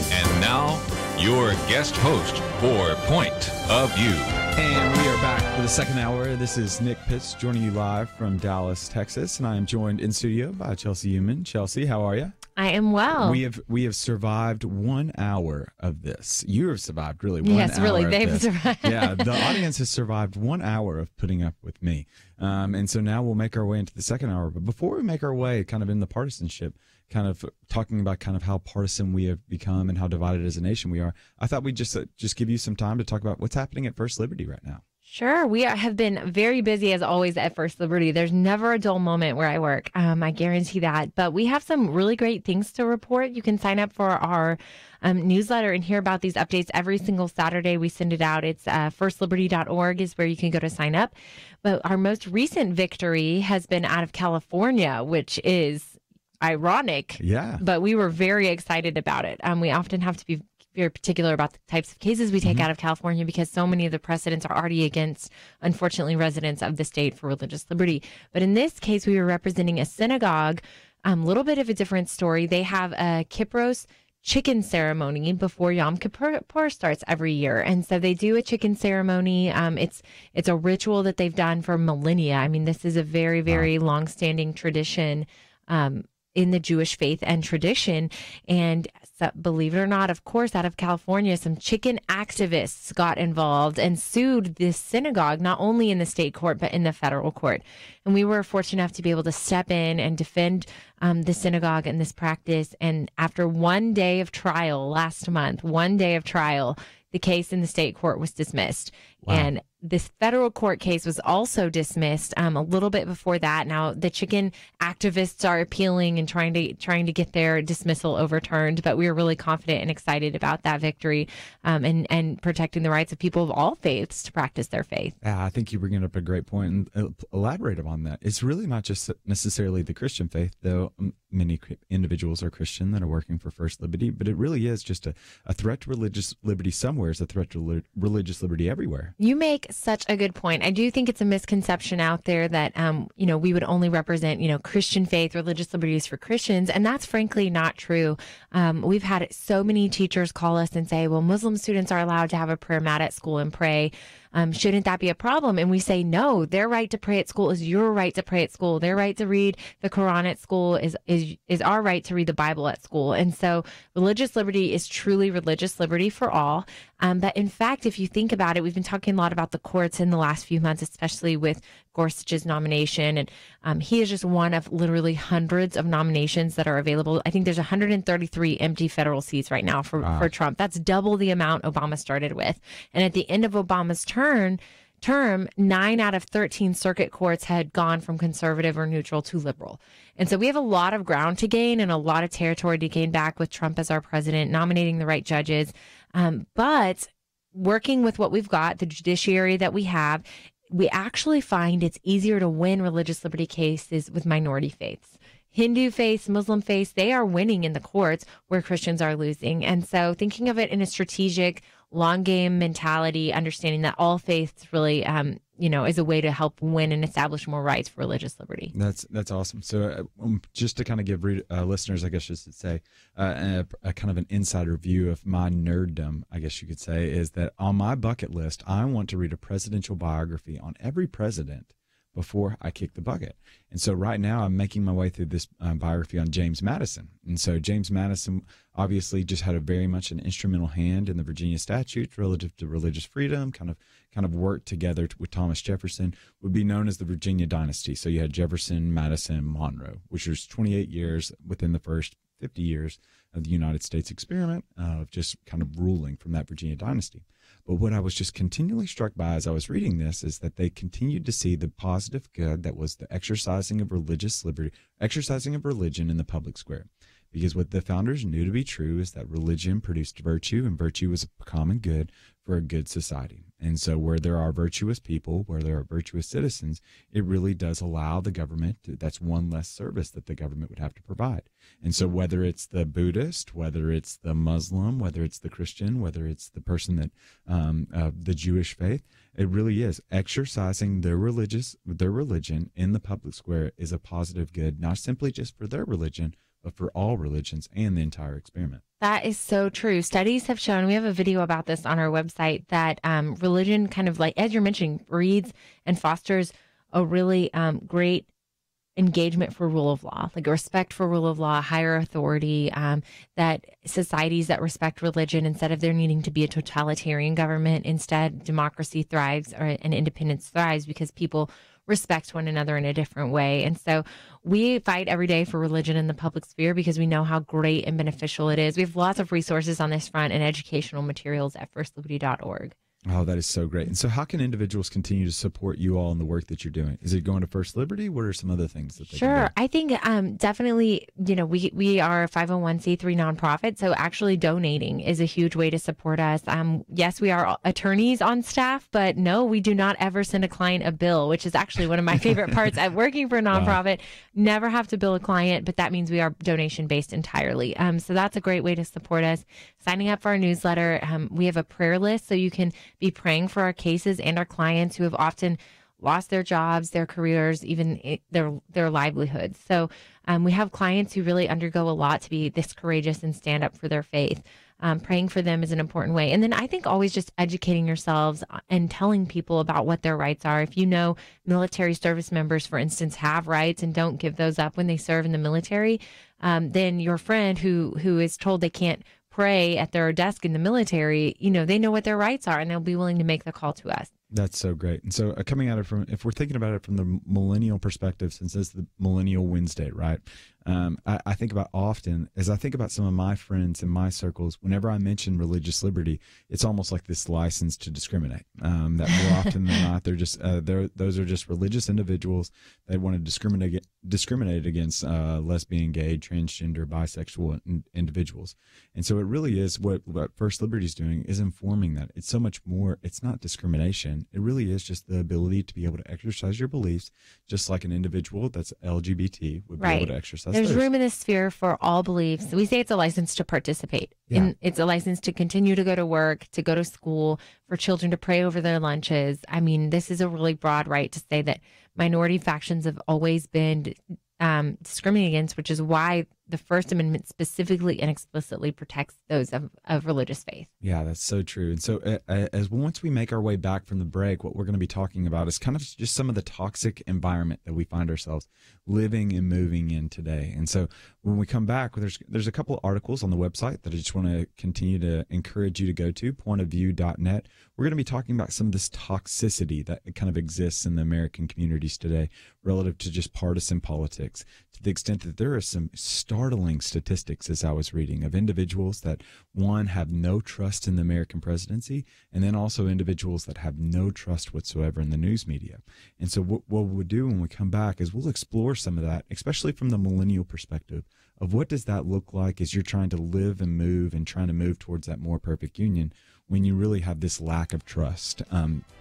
And now, your guest host for Point of View. And we are back for the second hour. This is Nick Pitts joining you live from Dallas, Texas, and I am joined in studio by Chelsey Youman. Chelsey, how are you? I am well. We have survived 1 hour of this. You have survived really 1 hour. Yes, really, of they've this. survived. Yeah, the audience has survived 1 hour of putting up with me, and so now we'll make our way into the second hour. But before we make our way, kind of in the partisanship, kind of talking about kind of how partisan we have become and how divided as a nation we are, I thought we'd just give you some time to talk about what's happening at First Liberty right now. Sure. We have been very busy, as always, at First Liberty. There's never a dull moment where I work. I guarantee that. But we have some really great things to report. You can sign up for our newsletter and hear about these updates every single Saturday. We send it out. It's firstliberty.org is where you can go to sign up. But our most recent victory has been out of California, which is ironic. Yeah. But we were very excited about it. We often have to be very particular about the types of cases we take out of California, because so many of the precedents are already against, unfortunately, residents of the state for religious liberty. But in this case, we were representing a synagogue. A little bit of a different story. They have a Kipros chicken ceremony before Yom Kippur starts every year. And so they do a chicken ceremony. It's a ritual that they've done for millennia. I mean, this is a very, very long-standing tradition in the Jewish faith and tradition. And so, believe it or not, of course, out of California, some chicken activists got involved and sued this synagogue, not only in the state court, but in the federal court. And we were fortunate enough to be able to step in and defend the synagogue and this practice. And after 1 day of trial last month, 1 day of trial, the case in the state court was dismissed. Wow. And this federal court case was also dismissed a little bit before that. Now, the chicken activists are appealing and trying to get their dismissal overturned, but we are really confident and excited about that victory and protecting the rights of people of all faiths to practice their faith. I think you bring up a great point, and elaborate upon that. It's really not just necessarily the Christian faith, though many individuals are Christian that are working for First Liberty, but it really is just a threat to religious liberty somewhere is a threat to religious liberty everywhere. You make such a good point. I do think it's a misconception out there that, we would only represent, Christian faith, religious liberties for Christians. And that's frankly not true. We've had so many teachers call us and say, well, Muslim students are allowed to have a prayer mat at school and pray. Shouldn't that be a problem? And we say, no, their right to pray at school is your right to pray at school. Their right to read the Quran at school is our right to read the Bible at school. And so religious liberty is truly religious liberty for all. But in fact, if you think about it, we've been talking a lot about the courts in the last few months, especially with Gorsuch's nomination. And he is just one of literally hundreds of nominations that are available. I think there's 133 empty federal seats right now for Trump. That's double the amount Obama started with. And at the end of Obama's term, 9 out of 13 circuit courts had gone from conservative or neutral to liberal. And so we have a lot of ground to gain and a lot of territory to gain back with Trump as our president, nominating the right judges. But working with what we've got, the judiciary that we have, we actually find it's easier to win religious liberty cases with minority faiths. Hindu faiths, Muslim faiths, they are winning in the courts where Christians are losing. And so thinking of it in a strategic, long game mentality, understanding that all faiths really, is a way to help win and establish more rights for religious liberty. That's awesome. So just to kind of give listeners, I guess you should say, a kind of an insider view of my nerddom, I guess you could say, is that on my bucket list, I want to read a presidential biography on every president before I kick the bucket. And so right now I'm making my way through this biography on James Madison. And so James Madison obviously just had a very much an instrumental hand in the Virginia statutes relative to religious freedom, kind of worked together with Thomas Jefferson, would be known as the Virginia dynasty. So you had Jefferson, Madison, Monroe, which was 28 years within the first 50 years of the United States experiment of just kind of ruling from that Virginia dynasty. But what I was just continually struck by as I was reading this is that they continued to see the positive good that was the exercising of religious liberty, exercising of religion in the public square. Because what the founders knew to be true is that religion produced virtue, and virtue was a common good for a good society. And so where there are virtuous people, where there are virtuous citizens, it really does allow the government that's one less service that the government would have to provide. And so whether it's the Buddhist, whether it's the Muslim, whether it's the Christian, whether it's the person that of the Jewish faith, it really is exercising their religion in the public square is a positive good, not simply just for their religion, but for all religions and the entire experiment. That is so true. Studies have shown, we have a video about this on our website, that religion kind of, like, as you're mentioning, breeds and fosters a really great engagement for rule of law, like a respect for rule of law, higher authority, that societies that respect religion, instead of there needing to be a totalitarian government, instead democracy thrives and independence thrives because people respect one another in a different way. And so we fight every day for religion in the public sphere because we know how great and beneficial it is. We have lots of resources on this front and educational materials at firstliberty.org. Oh, that is so great. And so how can individuals continue to support you all in the work that you're doing? Is it going to First Liberty? What are some other things that they can do? I think definitely, we are a 501c3 nonprofit, so actually donating is a huge way to support us. Yes, we are attorneys on staff, but no, we do not ever send a client a bill, which is actually one of my favorite parts at working for a nonprofit. Wow. Never have to bill a client, but that means we are donation-based entirely. So that's a great way to support us. Signing up for our newsletter, we have a prayer list, so you can be praying for our cases and our clients who have often lost their jobs, their careers, even their livelihoods. So we have clients who really undergo a lot to be this courageous and stand up for their faith. Praying for them is an important way. And then I think always just educating yourselves and telling people about what their rights are. If you know military service members, for instance, have rights and don't give those up when they serve in the military, then your friend who is told they can't pray at their desk in the military, they know what their rights are and they'll be willing to make the call to us. That's so great. And so coming at it if we're thinking about it from the millennial perspective, since it's the Millennial Wednesday, right? I think about often, as I think about some of my friends in my circles, whenever I mention religious liberty, it's almost like this license to discriminate. That more often than not, they're just those are just religious individuals that want to discriminate against lesbian, gay, transgender, bisexual individuals. And so it really is what First Liberty is doing is informing that it's so much more. It's not discrimination. It really is just the ability to be able to exercise your beliefs, just like an individual that's LGBT would be able to exercise. There's room in the sphere for all beliefs. We say it's a license to participate. Yeah. And it's a license to continue to go to work, to go to school, for children to pray over their lunches. I mean, this is a really broad right to say that minority factions have always been discriminated against, which is why the First Amendment specifically and explicitly protects those of religious faith. Yeah, that's so true. And so as once we make our way back from the break, what we're going to be talking about is kind of just some of the toxic environment that we find ourselves living and moving in today. And so when we come back, there's a couple of articles on the website that I just want to continue to encourage you to go to, pointofview.net. We're going to be talking about some of this toxicity that kind of exists in the American communities today relative to just partisan politics, to the extent that there are some startling statistics, as I was reading, of individuals that, one, have no trust in the American presidency, and then also individuals that have no trust whatsoever in the news media. And so what we'll do when we come back is we'll explore some of that, especially from the millennial perspective, of what does that look like as you're trying to live and move and trying to move towards that more perfect union when you really have this lack of trust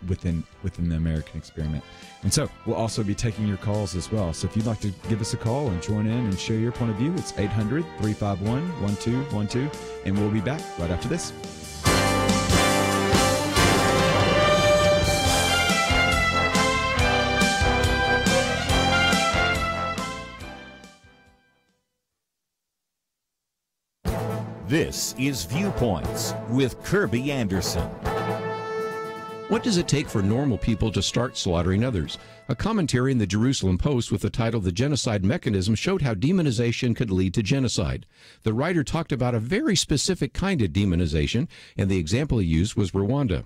within the American experiment. And so we'll also be taking your calls as well. So if you'd like to give us a call and join in and share your point of view, it's 800-351-1212, and we'll be back right after this. This is Viewpoints with Kirby Anderson. What does it take for normal people to start slaughtering others? A commentary in the Jerusalem Post with the title The Genocide Mechanism showed how demonization could lead to genocide. The writer talked about a very specific kind of demonization, and the example he used was Rwanda.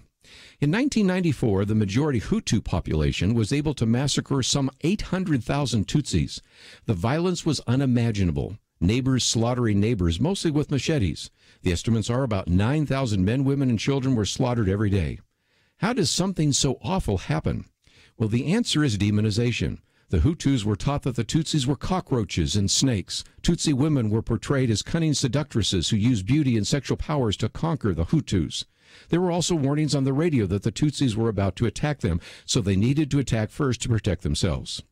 In 1994, the majority Hutu population was able to massacre some 800,000 Tutsis. The violence was unimaginable. Neighbors slaughtering neighbors, mostly with machetes. The estimates are about 9,000 men, women, and children were slaughtered every day. How does something so awful happen? Well, the answer is demonization. The Hutus were taught that the Tutsis were cockroaches and snakes. Tutsi women were portrayed as cunning seductresses who used beauty and sexual powers to conquer the Hutus. There were also warnings on the radio that the Tutsis were about to attack them, so they needed to attack first to protect themselves.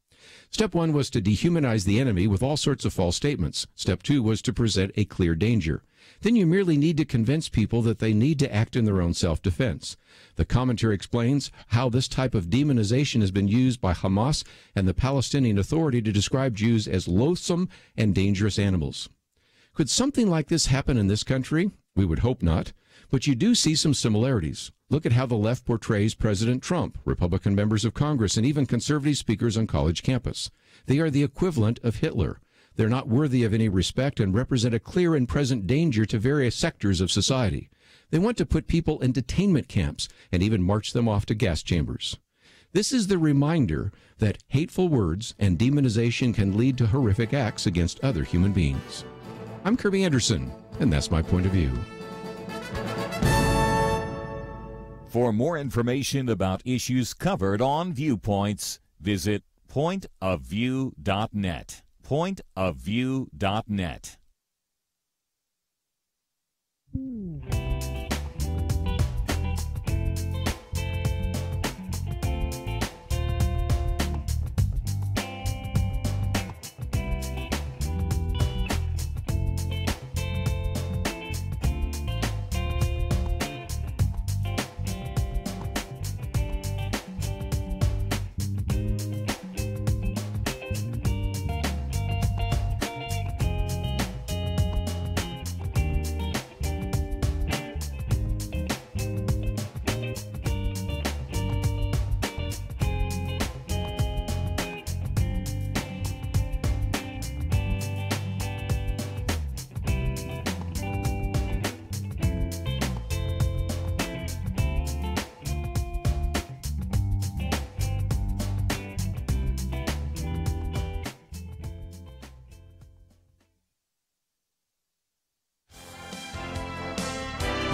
Step 1 was to dehumanize the enemy with all sorts of false statements. Step 2 was to present a clear danger. Then you merely need to convince people that they need to act in their own self-defense. The commentary explains how this type of demonization has been used by Hamas and the Palestinian Authority to describe Jews as loathsome and dangerous animals. Could something like this happen in this country? We would hope not. But you do see some similarities. Look at how the left portrays President Trump, Republican members of Congress, and even conservative speakers on college campus. They are the equivalent of Hitler. They're not worthy of any respect and represent a clear and present danger to various sectors of society. They want to put people in detainment camps and even march them off to gas chambers. This is the reminder that hateful words and demonization can lead to horrific acts against other human beings. I'm Kirby Anderson, and that's my point of view. For more information about issues covered on Viewpoints, visit pointofview.net. Pointofview.net.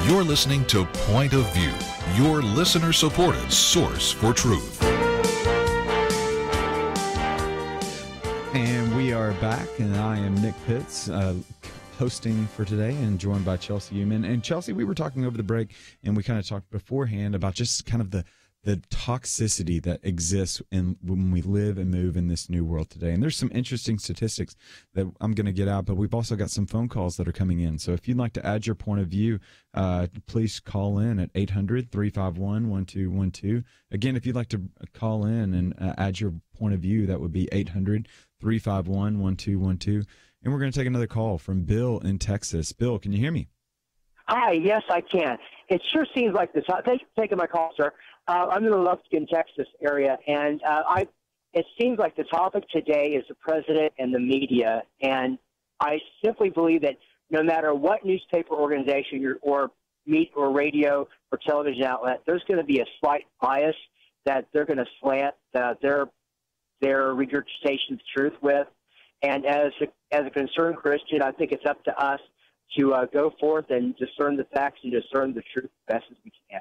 You're listening to Point of View, your listener-supported source for truth. And we are back, and I am Nick Pitts, hosting for today, and joined by Chelsey Youman. And Chelsey, we were talking over the break, and we kind of talked beforehand about just kind of the toxicity that exists when we live and move in this new world today. And there's some interesting statistics that I'm going to get out, but we've also got some phone calls that are coming in. So if you'd like to add your point of view, please call in at 800-351-1212. Again, if you'd like to call in and add your point of view, that would be 800-351-1212. And we're going to take another call from Bill in Texas. Bill, can you hear me? Hi, yes, I can. It sure seems like this. Thanks for taking my call, sir. I'm in the Lufkin, Texas area, and it seems like the topic today is the president and the media. And I simply believe that no matter what newspaper organization or radio or television outlet, there's going to be a slight bias that they're going to slant their regurgitation of truth with. And as a concerned Christian, I think it's up to us to go forth and discern the facts and discern the truth as best as we can.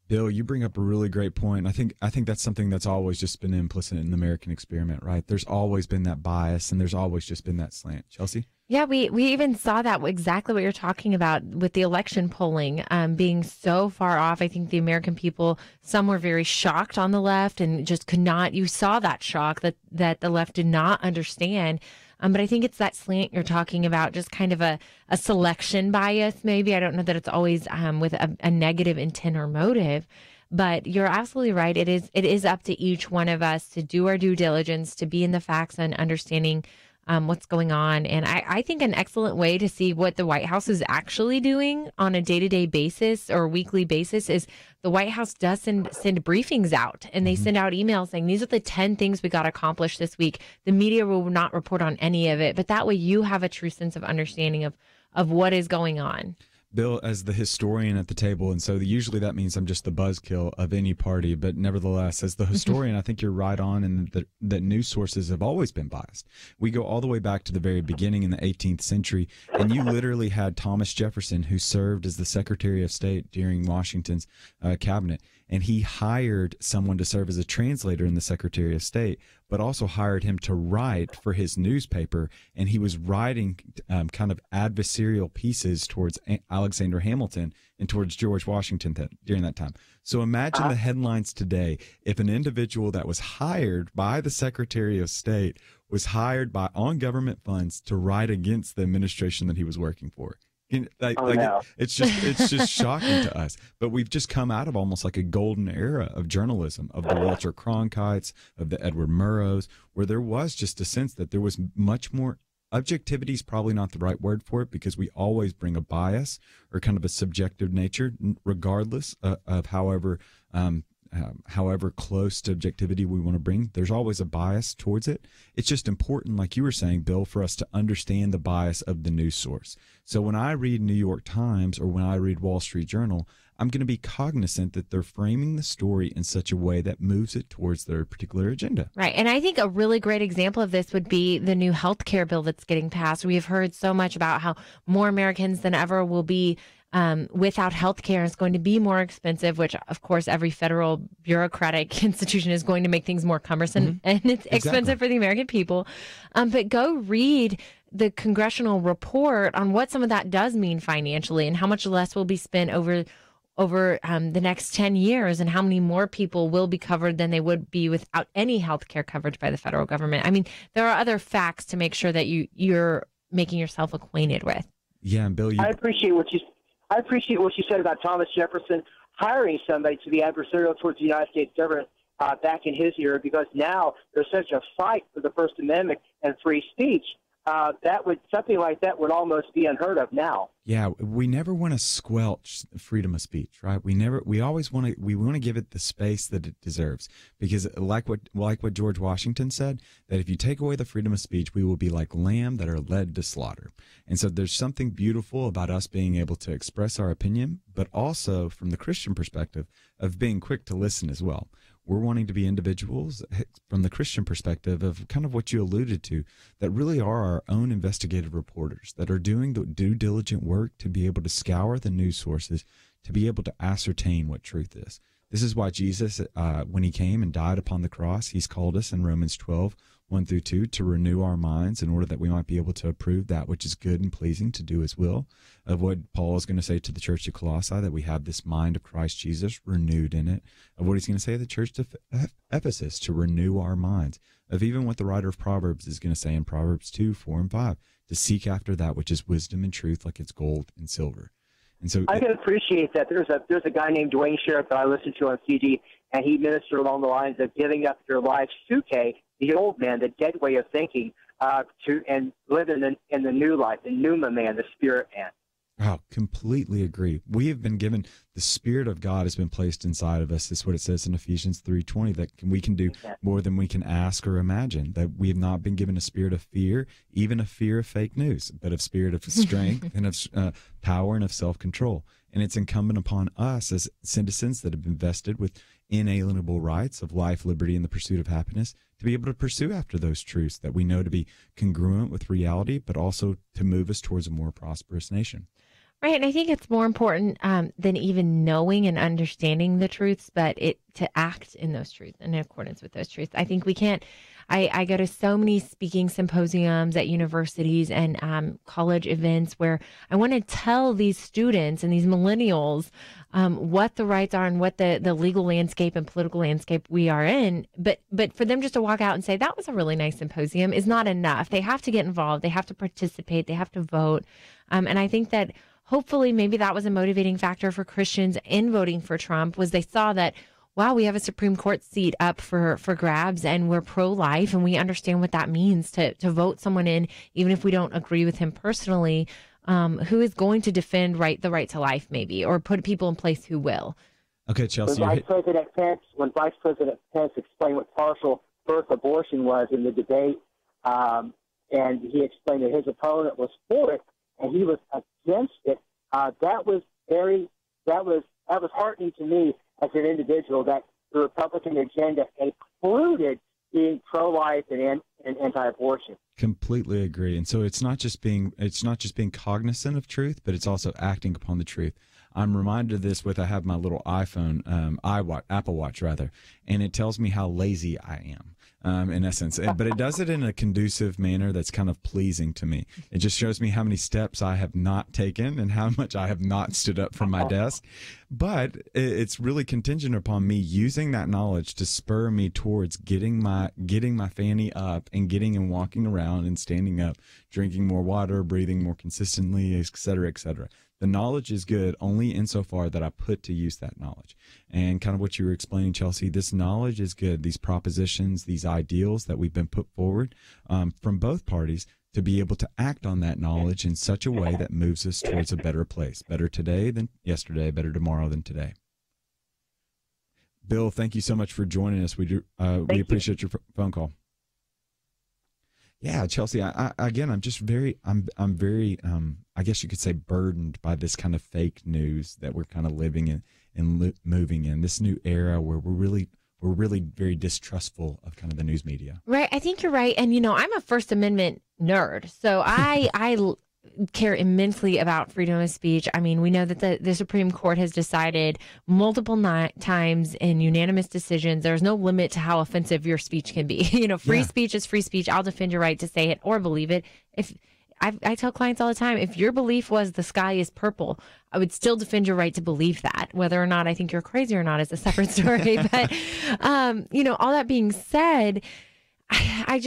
Bill, you bring up a really great point. I think that's something that's always just been implicit in the American experiment, right? There's always been that bias, and there's always just been that slant. Chelsey? Yeah, we even saw that exactly what you're talking about with the election polling being so far off. I think the American people, some were very shocked on the left and just could not. You saw that shock that the left did not understand. But I think it's that slant you're talking about, just kind of a selection bias, maybe. I don't know that it's always with a negative intent or motive, but you're absolutely right. It is up to each one of us to do our due diligence, to be in the facts and understanding what's going on. And I think an excellent way to see what the White House is actually doing on a day-to-day basis or weekly basis is the White House does send briefings out, and they send out emails saying, these are the 10 things we got accomplished this week. The media will not report on any of it, but that way you have a true sense of understanding of what is going on. Bill, as the historian at the table, and so usually that means I'm just the buzzkill of any party, but nevertheless, as the historian, I think you're right on in that news sources have always been biased. We go all the way back to the very beginning in the 18th century, and you literally had Thomas Jefferson, who served as the Secretary of State during Washington's cabinet, and he hired someone to serve as a translator in the Secretary of State, but also hired him to write for his newspaper, and he was writing kind of adversarial pieces towards Alexander Hamilton and towards George Washington during that time. So imagine the headlines today if an individual that was hired by the Secretary of State was hired on government funds to write against the administration that he was working for. It's just shocking to us. But we've just come out of almost like a golden era of journalism, of the Walter Cronkites, of the Edward Murrows, where there was just a sense that there was much more. Objectivity is probably not the right word for it, because we always bring a bias or kind of a subjective nature, regardless of however close to objectivity we want to bring. There's always a bias towards it. It's just important, like you were saying, Bill, for us to understand the bias of the news source. So when I read New York Times or when I read Wall Street Journal, I'm going to be cognizant that they're framing the story in such a way that moves it towards their particular agenda. Right. And I think a really great example of this would be the new health care bill that's getting passed. We have heard so much about how more Americans than ever will be without health care. It's going to be more expensive, which, of course, every federal bureaucratic institution is going to make things more cumbersome, and it's expensive for the American people. But go read the congressional report on what some of that does mean financially and how much less will be spent over the next 10 years and how many more people will be covered than they would be without any health care coverage by the federal government. I mean, there are other facts to make sure that you're making yourself acquainted with. Yeah, and Bill, I appreciate what you said about Thomas Jefferson hiring somebody to be adversarial towards the United States government back in his era, because now there's such a fight for the First Amendment and free speech. Something like that would almost be unheard of now. Yeah, we never want to squelch freedom of speech, right? We always want to give it the space that it deserves, because like what George Washington said, that if you take away the freedom of speech, we will be like lamb that are led to slaughter. And so there's something beautiful about us being able to express our opinion, but also from the Christian perspective of being quick to listen as well. We're wanting to be individuals from the Christian perspective of kind of what you alluded to, that really are our own investigative reporters that are doing the due diligent work to be able to scour the news sources, to be able to ascertain what truth is. This is why Jesus, when he came and died upon the cross, he's called us in Romans 12:1-2 to renew our minds in order that we might be able to approve that which is good and pleasing, to do his will. Of what Paul is going to say to the church of Colossae, that we have this mind of Christ Jesus renewed in it. Of what he's going to say to the church of Ephesus, to renew our minds. Of even what the writer of Proverbs is going to say in Proverbs 2:4-5, to seek after that which is wisdom and truth, like it's gold and silver. And so I can appreciate that. There's a guy named Dwayne Sheriff that I listen to on CD, and he ministered along the lines of giving up your life, suke, the old man, the dead way of thinking, and live in the new life, the pneuma man, the spirit man. Oh, completely agree. We have been given, the Spirit of God has been placed inside of us. That's what it says in Ephesians 3:20, that we can do more than we can ask or imagine, that we have not been given a spirit of fear, even a fear of fake news, but a spirit of strength and of power and of self-control. And it's incumbent upon us as citizens that have been vested with inalienable rights of life, liberty, and the pursuit of happiness to be able to pursue after those truths that we know to be congruent with reality, but also to move us towards a more prosperous nation. Right. And I think it's more important than even knowing and understanding the truths, but to act in those truths and in accordance with those truths. I think we can't. I go to so many speaking symposiums at universities and college events where I want to tell these students and these millennials what the rights are and what the legal landscape and political landscape we are in. But for them just to walk out and say, that was a really nice symposium, is not enough. They have to get involved. They have to participate. They have to vote. And I think that hopefully maybe that was a motivating factor for Christians in voting for Trump, was they saw that wow, we have a Supreme Court seat up for grabs, and we're pro-life, and we understand what that means to vote someone in, even if we don't agree with him personally, who is going to defend the right to life, maybe, or put people in place who will. Okay, Chelsey. When Vice President Pence explained what partial birth abortion was in the debate, and he explained that his opponent was for it and he was against it, that was heartening to me as an individual, that the Republican agenda included being pro-life and anti-abortion. Completely agree. And so it's not just being cognizant of truth, but it's also acting upon the truth. I'm reminded of this I have my little iPhone, Apple Watch rather, and it tells me how lazy I am, in essence. But it does it in a conducive manner that's kind of pleasing to me. It just shows me how many steps I have not taken and how much I have not stood up from my desk. But it's really contingent upon me using that knowledge to spur me towards getting my fanny up and getting and walking around and standing up, drinking more water, breathing more consistently, et cetera, et cetera. The knowledge is good only insofar that I put to use that knowledge. And kind of what you were explaining, Chelsey, this knowledge is good. These propositions, these ideals that we've been put forward from both parties, to be able to act on that knowledge in such a way that moves us towards a better place. Better today than yesterday, better tomorrow than today. Bill, thank you so much for joining us. We appreciate your phone call. Yeah, Chelsey, I'm just very, I guess you could say, burdened by this kind of fake news that we're kind of living in and moving in this new era where we're really very distrustful of kind of the news media. Right. I think you're right. And, I'm a First Amendment nerd, so I care immensely about freedom of speech. I mean, we know that the Supreme Court has decided multiple times in unanimous decisions, there's no limit to how offensive your speech can be. Free speech is free speech. I'll defend your right to say it or believe it. If I tell clients all the time, if your belief was the sky is purple, I would still defend your right to believe that. Whether or not I think you're crazy or not is a separate story. But, all that being said, I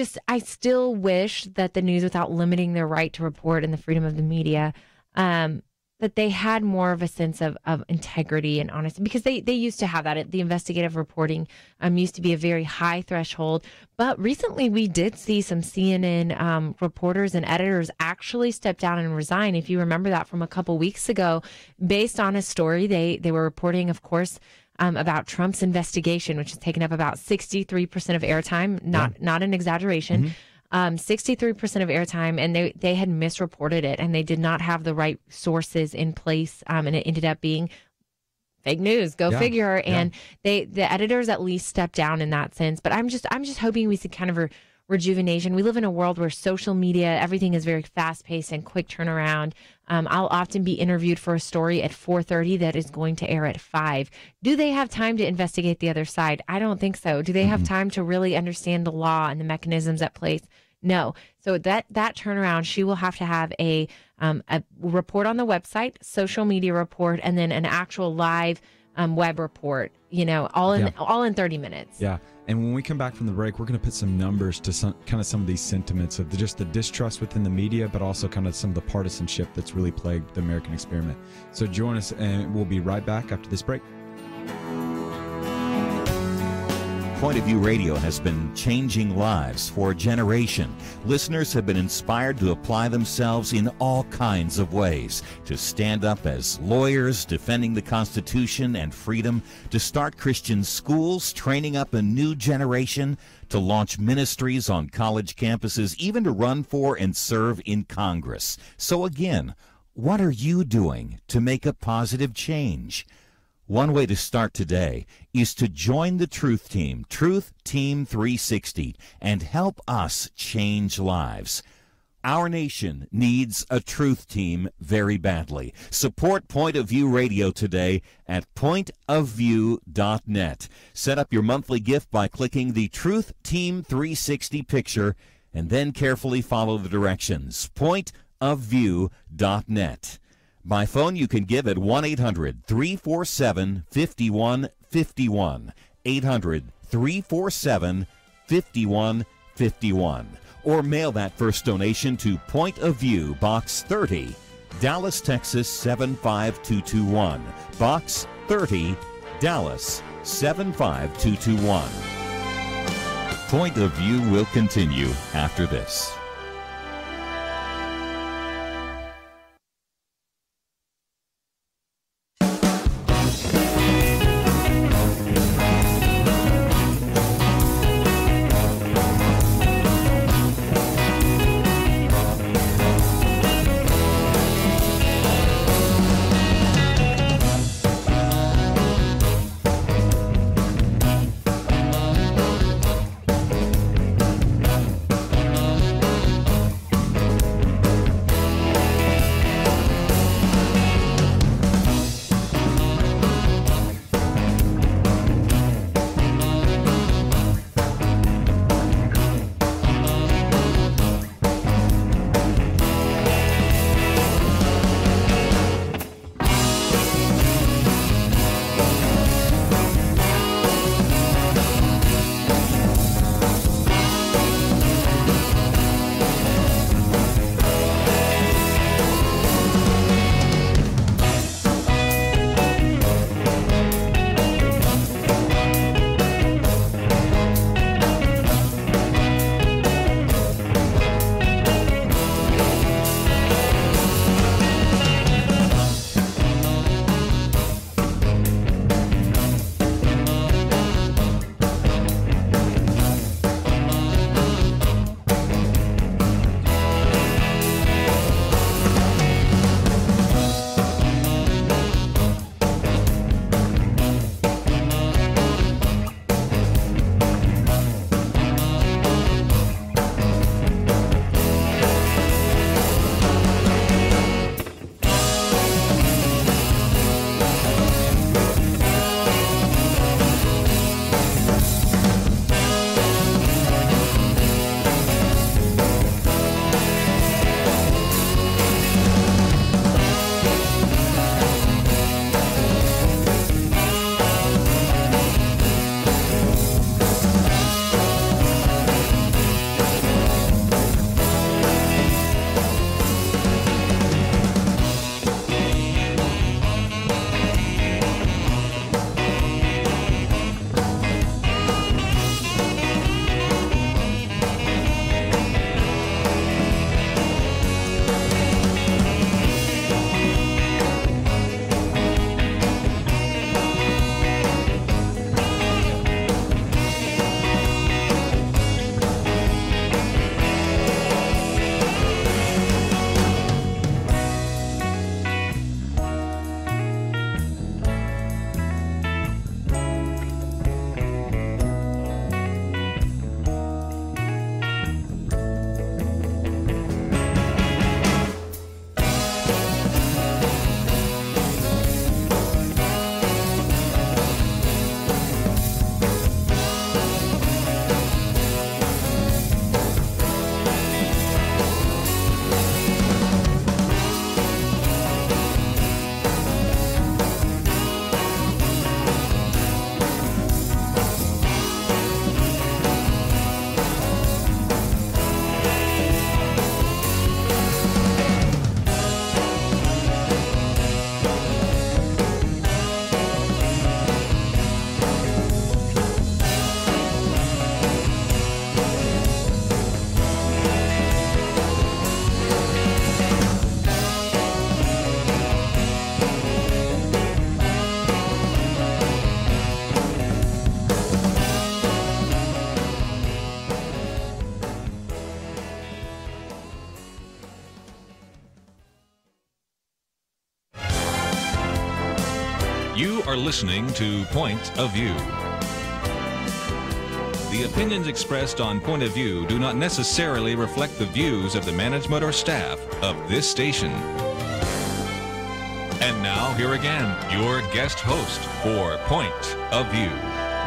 still wish that the news, without limiting their right to report and the freedom of the media, that they had more of a sense of integrity and honesty, because they used to have that. The investigative reporting used to be a very high threshold. But recently we did see some CNN reporters and editors actually step down and resign. If you remember that from a couple weeks ago, based on a story they were reporting, of course, about Trump's investigation, which has taken up about 63% of airtime, not an exaggeration. 63% of airtime, and they had misreported it, and they did not have the right sources in place, and it ended up being fake news. Go figure. And the editors at least stepped down in that sense. But I'm just hoping we see kind of a rejuvenation. We live in a world where social media, everything is very fast paced and quick turnaround. I'll often be interviewed for a story at 4:30 that is going to air at 5. Do they have time to investigate the other side? I don't think so. Do they have time to really understand the law and the mechanisms at place? No. So that turnaround, she will have to have a report on the website, social media report, and then an actual live web report, all in 30 minutes. Yeah. And when we come back from the break, we're going to put some numbers to some of these sentiments of just the distrust within the media, but also kind of some of the partisanship that's really plagued the American experiment. So join us, and we'll be right back after this break. Point of View Radio has been changing lives for a generation. Listeners have been inspired to apply themselves in all kinds of ways, to stand up as lawyers defending the Constitution and freedom, to start Christian schools, training up a new generation, to launch ministries on college campuses, even to run for and serve in Congress. So again, what are you doing to make a positive change? One way to start today is to join the Truth Team, Truth Team 360, and help us change lives. Our nation needs a Truth Team very badly. Support Point of View Radio today at pointofview.net. Set up your monthly gift by clicking the Truth Team 360 picture and then carefully follow the directions. pointofview.net. By phone, you can give at 1-800-347-5151, 800-347-5151, or mail that first donation to Point of View, Box 30, Dallas, Texas 75221, Box 30, Dallas 75221. Point of View will continue after this. You are listening to Point of View. The opinions expressed on Point of View do not necessarily reflect the views of the management or staff of this station. And now, here again, your guest host for Point of View.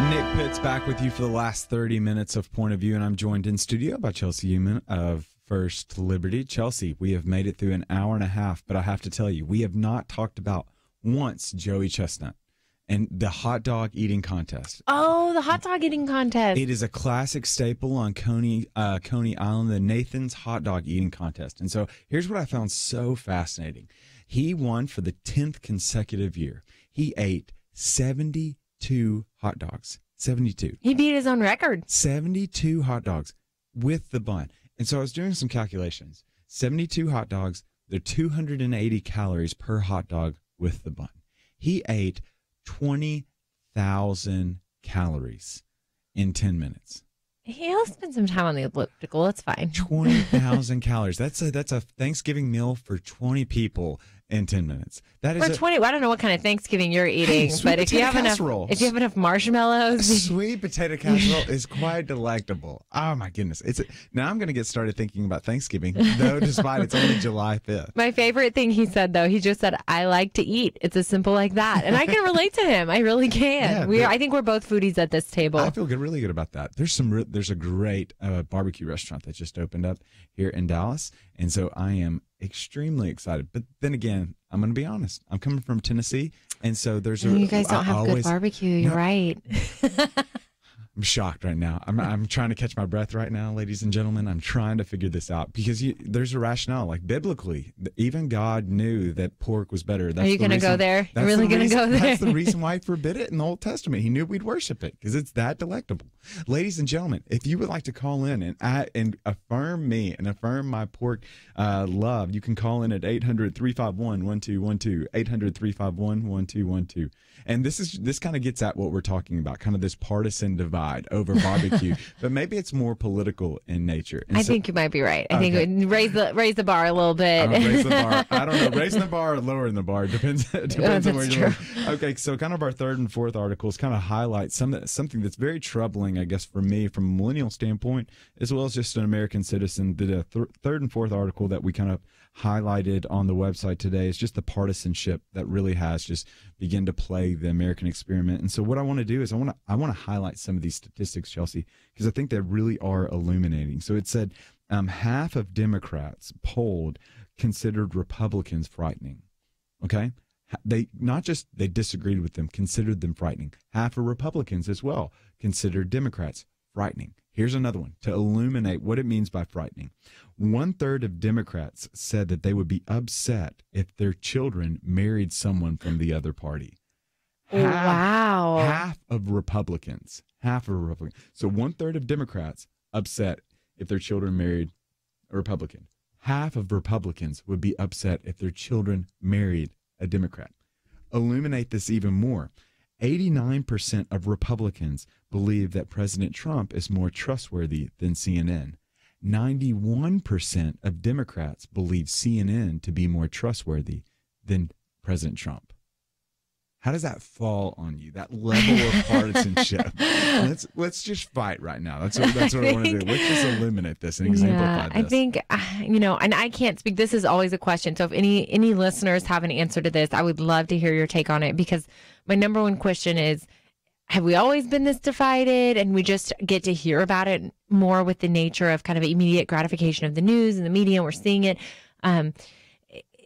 Nick Pitts back with you for the last 30 minutes of Point of View, and I'm joined in studio by Chelsey Youman of First Liberty. Chelsey, we have made it through an hour and a half, but I have to tell you, we have not talked about once Joey Chestnut and the hot dog eating contest. Oh, the hot dog eating contest. It is a classic staple on Coney Island, the Nathan's hot dog eating contest. And so here's what I found so fascinating. He won for the 10th consecutive year. He ate 72 72 hot dogs. 72. He beat his own record. 72 hot dogs with the bun. And so I was doing some calculations. 72 hot dogs, they're 280 calories per hot dog with the bun. He ate 20,000 calories in 10 minutes. He'll spend some time on the elliptical. It's fine. 20,000 calories. That's a Thanksgiving meal for 20 people in 10 minutes. That is for 20. Well, I don't know what kind of Thanksgiving you're eating, but if you have enough marshmallows, sweet potato casserole is quite delectable. Oh my goodness! Now I'm going to get started thinking about Thanksgiving, though. Despite it's only July 5th. My favorite thing he said, though, he just said, "I like to eat." It's as simple like that, and I can relate to him. I really can. Yeah, I think we're both foodies at this table. I feel really good about that. There's a great barbecue restaurant that just opened up here in Dallas, and so I am extremely excited. But then again, I'm going to be honest. I'm coming from Tennessee, and so you guys don't have good barbecue. You're right. I'm shocked right now. I'm trying to catch my breath right now, ladies and gentlemen. I'm trying to figure this out because there's a rationale. Like biblically, even God knew that pork was better. Are you going to go there? You're really going to go there? That's the reason why He forbid it in the Old Testament. He knew we'd worship it because it's that delectable. Ladies and gentlemen, if you would like to call in and affirm me and affirm my pork love, you can call in at 800-351-1212, 800-351-1212. And this kind of gets at what we're talking about, kind of this partisan divide over barbecue, but maybe it's more political in nature. And I think you might be right. I think raise the bar a little bit. Raise the bar. I don't know. Raising the bar or lowering the bar depends on where you're going. Okay, so kind of our third and fourth articles kind of highlight something that's very troubling, I guess, for me from a millennial standpoint, as well as just an American citizen. The third and fourth article that we kind of highlighted on the website today is just the partisanship that really has just begun to plague the American experiment. And so what I want to do is I want to highlight some of these statistics, Chelsey, because I think they really are illuminating. So it said half of Democrats polled considered Republicans frightening. Okay? They disagreed with them, considered them frightening. Half of Republicans as well considered Democrats frightening. Here's another one to illuminate what it means by frightening. 1/3 of Democrats said that they would be upset if their children married someone from the other party. Wow. Half of Republicans. So 1/3 of Democrats upset if their children married a Republican. Half of Republicans would be upset if their children married a Democrat. Illuminate this even more. 89% of Republicans believe that President Trump is more trustworthy than CNN. 91% of Democrats believe CNN to be more trustworthy than President Trump. How does that fall on you? That level of partisanship. Let's just fight right now. That's what I want to do. Let's just illuminate this and exemplify this. I think, and I can't speak. This is always a question. So if any listeners have an answer to this, I would love to hear your take on it, because my number one question is, have we always been this divided, and we just get to hear about it more with the nature of kind of immediate gratification of the news and the media, and we're seeing it.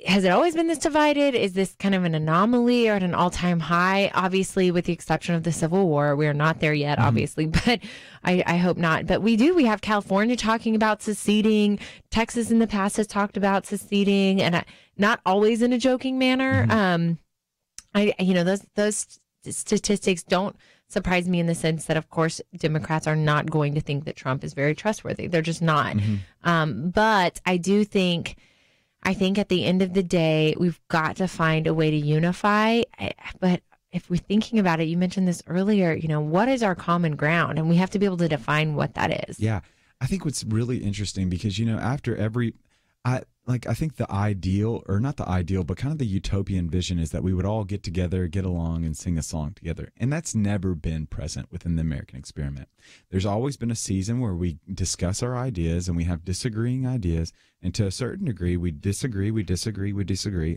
Has it always been this divided? Is this kind of an anomaly or at an all-time high? Obviously, with the exception of the Civil War, we are not there yet, obviously, but I hope not. But we have California talking about seceding. Texas in the past has talked about seceding, and not always in a joking manner. Those statistics don't surprise me in the sense that, of course, Democrats are not going to think that Trump is very trustworthy. They're just not. But I do think at the end of the day, we've got to find a way to unify. But if we're thinking about it, you mentioned this earlier, what is our common ground? And we have to be able to define what that is. Yeah. I think what's really interesting, because, after I think the ideal, or not the ideal, but kind of the utopian vision is that we would all get together, get along, and sing a song together. And that's never been present within the American experiment. There's always been a season where we discuss our ideas and we have disagreeing ideas. And to a certain degree, we disagree.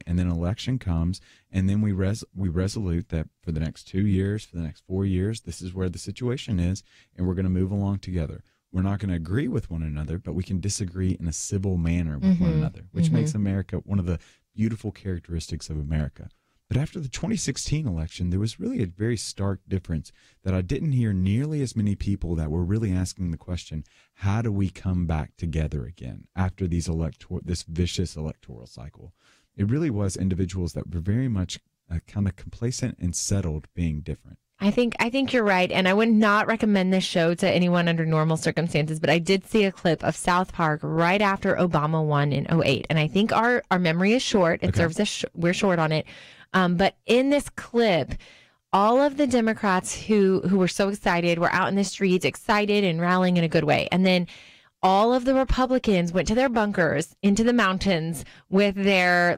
And then election comes, and then we resolute that for the next 2 years, for the next 4 years, this is where the situation is, and we're going to move along together. We're not going to agree with one another, but we can disagree in a civil manner with one another, which makes America one of the beautiful characteristics of America. But after the 2016 election, there was really a very stark difference that I didn't hear nearly as many people that were really asking the question, how do we come back together again after this vicious electoral cycle? It really was individuals that were very much kind of complacent and settled being different. I think you're right, and I would not recommend this show to anyone under normal circumstances, but I did see a clip of South Park right after Obama won in 2008, and I think our memory is short. It serves us, we're short on it. But in this clip, all of the Democrats who were so excited were out in the streets, excited and rallying in a good way. And then all of the Republicans went to their bunkers into the mountains with their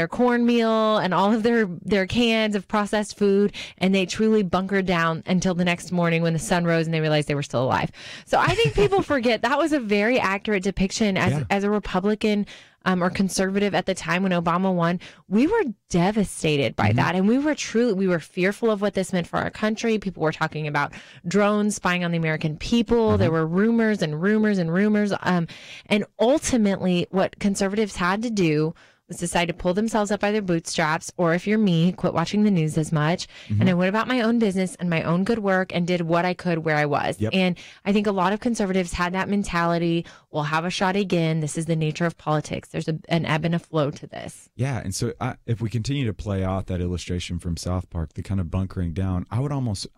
cornmeal and all of their cans of processed food, and they truly bunkered down until the next morning when the sun rose and they realized they were still alive. So I think people forget that was a very accurate depiction as a Republican or conservative at the time when Obama won. We were devastated by that, and we were fearful of what this meant for our country. People were talking about drones spying on the American people. There were rumors and rumors and rumors, and ultimately what conservatives had to do was decide to pull themselves up by their bootstraps, or if you're me, quit watching the news as much. And I went about my own business and my own good work and did what I could where I was. And I think a lot of conservatives had that mentality. We'll have a shot again. This is the nature of politics. There's an ebb and a flow to this. Yeah, and so if we continue to play out that illustration from South Park, the kind of bunkering down, I would almost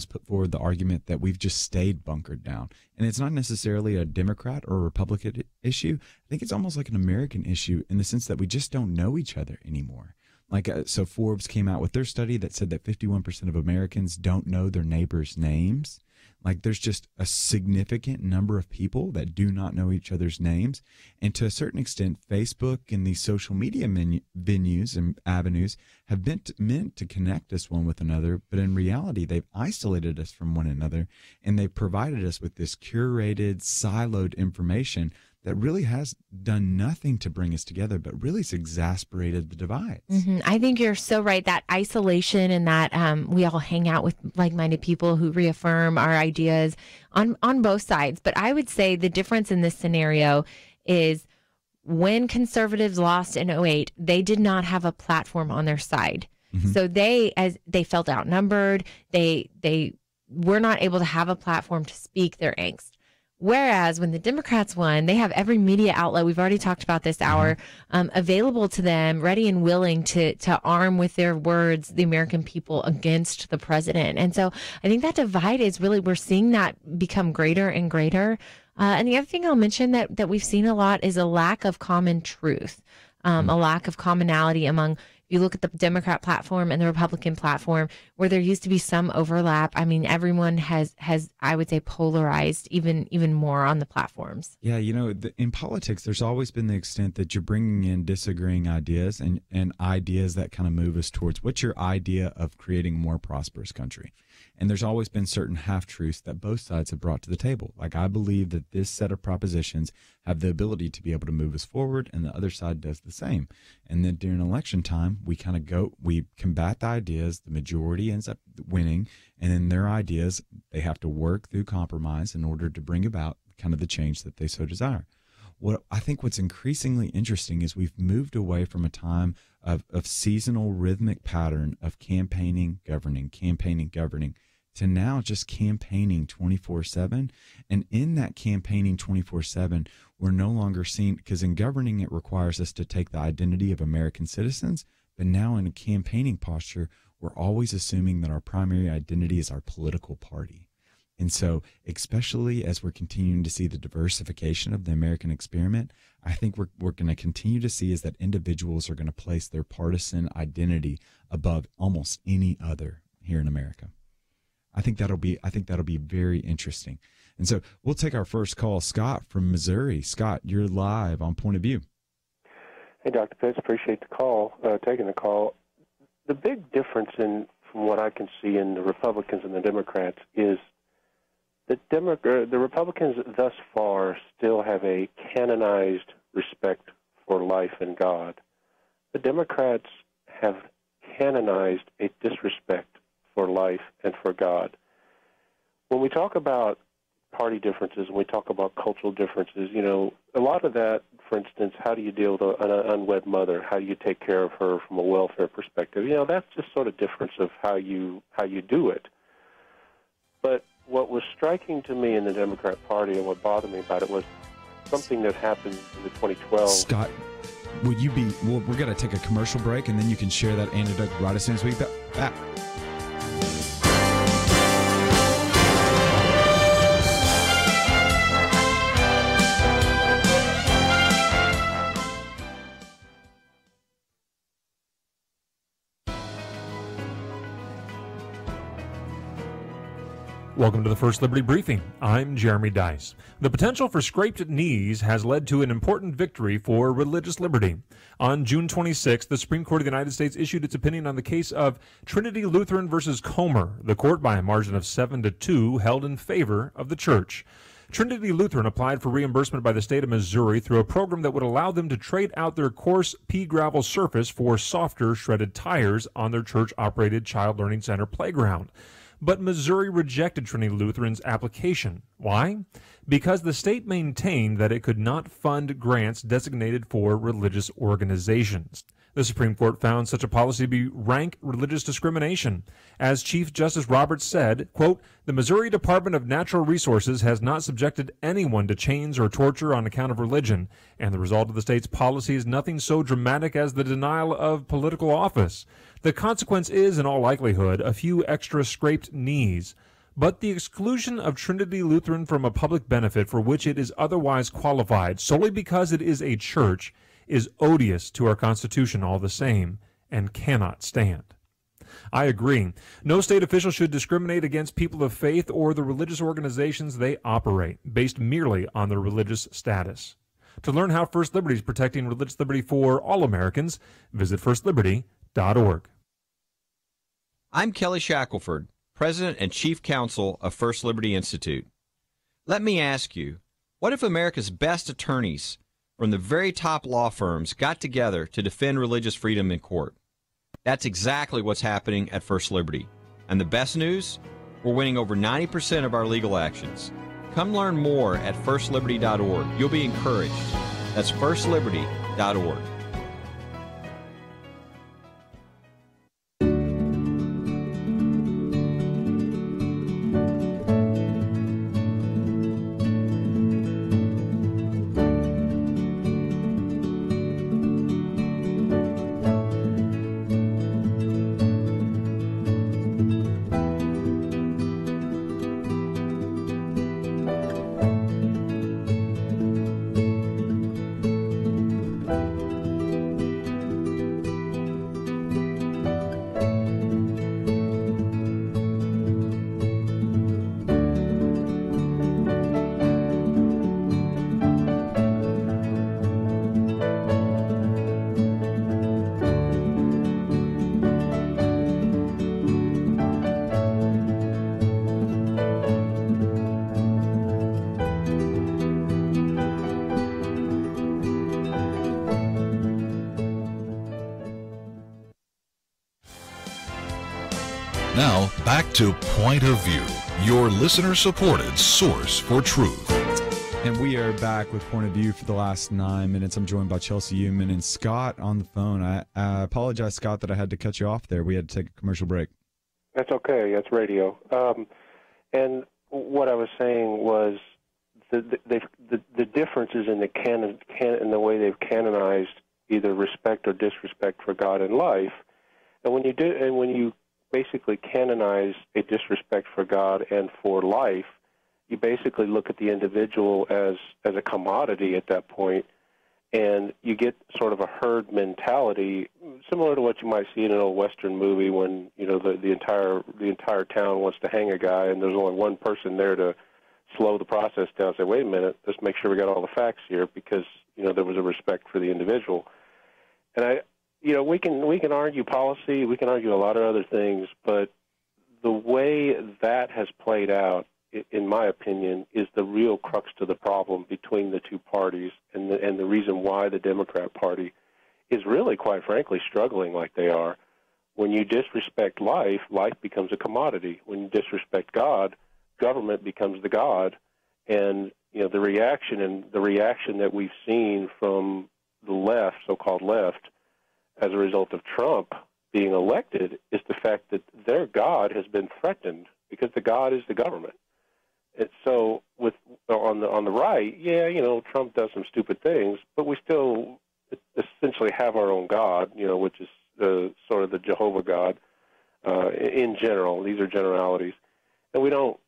put forward the argument that we've just stayed bunkered down. And it's not necessarily a Democrat or a Republican issue. I think it's almost like an American issue in the sense that we just don't know each other anymore. Like, so Forbes came out with their study that said that 51% of Americans don't know their neighbors' names. Like, there's just a significant number of people that do not know each other's names. And to a certain extent, Facebook and these social media venues and avenues have been meant to connect us one with another. But in reality, they've isolated us from one another, and they've provided us with this curated, siloed information that really has done nothing to bring us together, but really has exasperated the divides. I think you're so right. That isolation and that we all hang out with like-minded people who reaffirm our ideas on both sides. But I would say the difference in this scenario is when conservatives lost in 2008, they did not have a platform on their side. So they felt outnumbered. They were not able to have a platform to speak their angst. Whereas when the Democrats won, they have every media outlet, we've already talked about this hour, available to them, ready and willing to arm with their words the American people against the president. And so I think that divide is really, we're seeing that become greater and greater. And the other thing I'll mention that we've seen a lot is a lack of common truth, a lack of commonality among, you look at the Democrat platform and the Republican platform, where there used to be some overlap. I mean, everyone has I would say, polarized even more on the platforms. Yeah, in politics, there's always been the extent that you're bringing in disagreeing ideas and ideas that kind of move us towards what's your idea of creating a more prosperous country. And there's always been certain half-truths that both sides have brought to the table. Like, I believe that this set of propositions have the ability to be able to move us forward, and the other side does the same. And then during election time, we combat the ideas, the majority ends up winning, and then their ideas, they have to work through compromise in order to bring about kind of the change that they so desire. What I think what's increasingly interesting is we've moved away from a time of seasonal rhythmic pattern of campaigning, governing, to now just campaigning 24/7. And in that campaigning 24/7, we're no longer seen, because in governing, it requires us to take the identity of American citizens. But now in a campaigning posture, we're always assuming that our primary identity is our political party. And so, especially as we're continuing to see the diversification of the American experiment, I think we're going to continue to see is that individuals are going to place their partisan identity above almost any other here in America. I think that'll be very interesting. And so we'll take our first call. Scott from Missouri. Scott, you're live on Point of View. Hey, Dr. Pitts, appreciate the call, taking the call. The big difference from what I can see in the Republicans and the Democrats is the Republicans thus far still have a canonized respect for life and God. The Democrats have canonized a disrespect for life and for God. When we talk about party differences and we talk about cultural differences, a lot of that, for instance, how do you deal with an unwed mother? How do you take care of her from a welfare perspective? That's just sort of difference of how you do it. But what was striking to me in the Democrat Party and what bothered me about it was something that happened in the 2012. Scott, we're going to take a commercial break, and then you can share that anecdote right as soon as we back. Welcome to the First Liberty Briefing. I'm Jeremy Dice. The potential for scraped knees has led to an important victory for religious liberty. On June 26th, the Supreme Court of the United States issued its opinion on the case of Trinity Lutheran versus Comer. The court, by a margin of 7-2, held in favor of the church. Trinity Lutheran applied for reimbursement by the state of Missouri through a program that would allow them to trade out their coarse pea gravel surface for softer shredded tires on their church-operated Child Learning Center playground. But Missouri rejected Trinity Lutheran's application. Why? Because the state maintained that it could not fund grants designated for religious organizations. The Supreme Court found such a policy to be rank religious discrimination. As Chief Justice Roberts said, quote, "The Missouri Department of Natural Resources has not subjected anyone to chains or torture on account of religion, and the result of the state's policy is nothing so dramatic as the denial of political office. The consequence is, in all likelihood, a few extra scraped knees. But the exclusion of Trinity Lutheran from a public benefit for which it is otherwise qualified, solely because it is a church, is odious to our Constitution all the same, and cannot stand." I agree. No state official should discriminate against people of faith or the religious organizations they operate, based merely on their religious status. To learn how First Liberty is protecting religious liberty for all Americans, visit firstliberty.org. I'm Kelly Shackelford, President and Chief Counsel of First Liberty Institute. Let me ask you, what if America's best attorneys from the very top law firms got together to defend religious freedom in court? That's exactly what's happening at First Liberty. And the best news? We're winning over 90% of our legal actions. Come learn more at firstliberty.org. You'll be encouraged. That's firstliberty.org. Now, back to Point of View, your listener-supported source for truth. And we are back with Point of View for the last 9 minutes. I'm joined by Chelsey Youman and Scott on the phone. I apologize, Scott, that I had to cut you off there. We had to take a commercial break. That's okay. That's radio. And what I was saying was the differences in in the way they've canonized either respect or disrespect for God and life. And when you basically canonize a disrespect for God and for life, you basically look at the individual as a commodity at that point, and you get sort of a herd mentality, similar to what you might see in an old Western movie when the entire town wants to hang a guy, and there's only one person there to slow the process down. Say, wait a minute, let's make sure we got all the facts here, because there was a respect for the individual. And we can argue policy, we can argue a lot of other things, but the way that has played out, in my opinion, is the real crux to the problem between the two parties, and the reason why the Democrat Party is really, quite frankly, struggling like they are. When you disrespect life, life becomes a commodity. When you disrespect God, government becomes the God. And the reaction that we've seen from the left, so-called left, as a result of Trump being elected, is the fact that their God has been threatened, because the God is the government. And so on the right, Trump does some stupid things, but we still essentially have our own God, which is sort of the Jehovah God in general. These are generalities. And we don't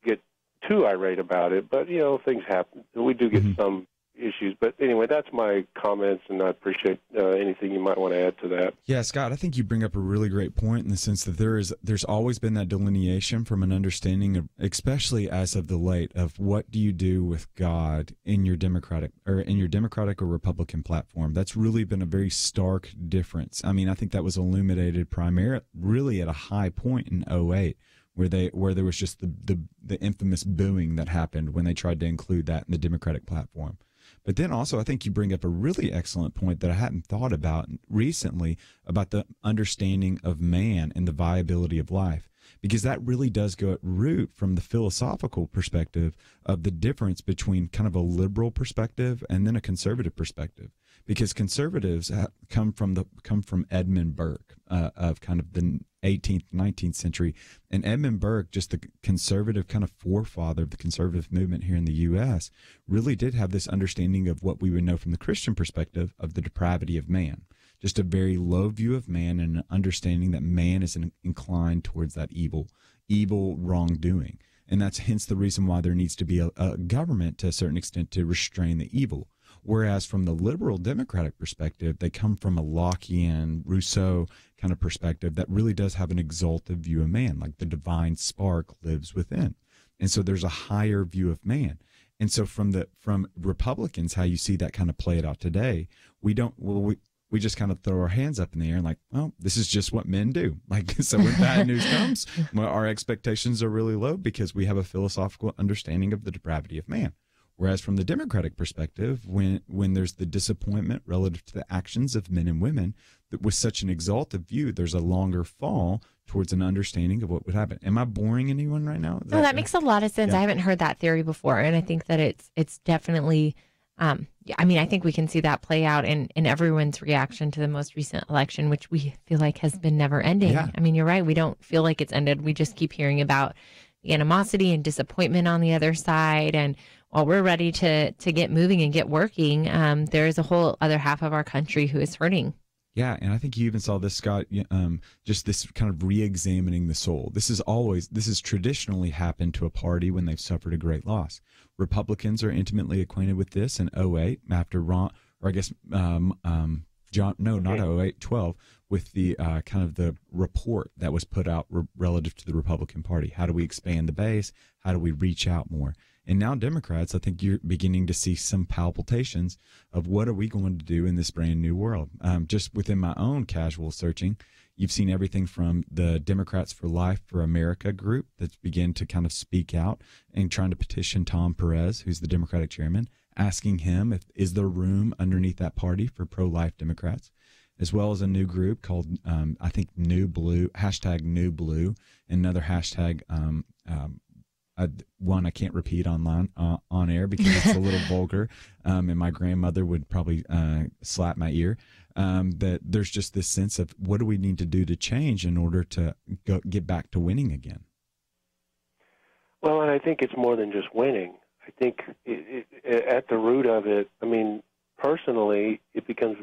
get too irate about it, but things happen. We do get some issues. But anyway, that's my comments, and I appreciate anything you might want to add to that. Yeah, Scott, I think you bring up a really great point in the sense that there's always been that delineation from an understanding of, especially as of the late, of what do you do with God in your Democratic or Republican platform. That's really been a very stark difference. I mean, I think that was illuminated really at a high point in 2008. Where there was just the infamous booing that happened when they tried to include that in the Democratic platform. But then also, I think you bring up a really excellent point that I hadn't thought about recently about the understanding of man and the viability of life, because that really does go at root from the philosophical perspective of the difference between kind of a liberal perspective and then a conservative perspective. Because conservatives come from Edmund Burke of kind of the 18th, 19th century. And Edmund Burke, just the conservative kind of forefather of the conservative movement here in the U.S., really did have this understanding of what we would know from the Christian perspective of the depravity of man. Just a very low view of man and an understanding that man is inclined towards that evil wrongdoing. And that's hence the reason why there needs to be a government to a certain extent to restrain the evil. Whereas from the liberal democratic perspective, they come from a Lockean, Rousseau kind of perspective that really does have an exalted view of man, like the divine spark lives within. And so there's a higher view of man. And so from Republicans, how you see that kind of play it out today, we just kind of throw our hands up in the air and like, well, this is just what men do. Like, so when bad news comes, well, our expectations are really low because we have a philosophical understanding of the depravity of man. Whereas from the Democratic perspective, when there's the disappointment relative to the actions of men and women, that with such an exalted view, there's a longer fall towards an understanding of what would happen. Am I boring anyone right now? No, that makes a lot of sense. Yeah. I haven't heard that theory before, and I think that it's definitely. I mean, I think we can see that play out in everyone's reaction to the most recent election, which we feel like has been never ending. Yeah. I mean, you're right. We don't feel like it's ended. We just keep hearing about the animosity and disappointment on the other side. And while we're ready to get moving and get working, there is a whole other half of our country who is hurting. Yeah, and I think you even saw this, Scott, just this kind of re-examining the soul. This has traditionally happened to a party when they've suffered a great loss. Republicans are intimately acquainted with this in 2008 after Ron, or I guess, not 08, 12, with the kind of the report that was put out relative to the Republican Party. How do we expand the base? How do we reach out more? And now Democrats, I think you're beginning to see some palpitations of what are we going to do in this brand new world. Just within my own casual searching, you've seen everything from the Democrats for Life for America group that's begun to kind of speak out and trying to petition Tom Perez, who's the Democratic chairman, asking him is there room underneath that party for pro-life Democrats, as well as a new group called, I think, New Blue, hashtag New Blue, and another hashtag, one I can't repeat online on air because it's a little vulgar, and my grandmother would probably slap my ear. That there's just this sense of what do we need to do to change in order to get back to winning again? Well, and I think it's more than just winning. I think at the root of it, I mean, personally, it becomes,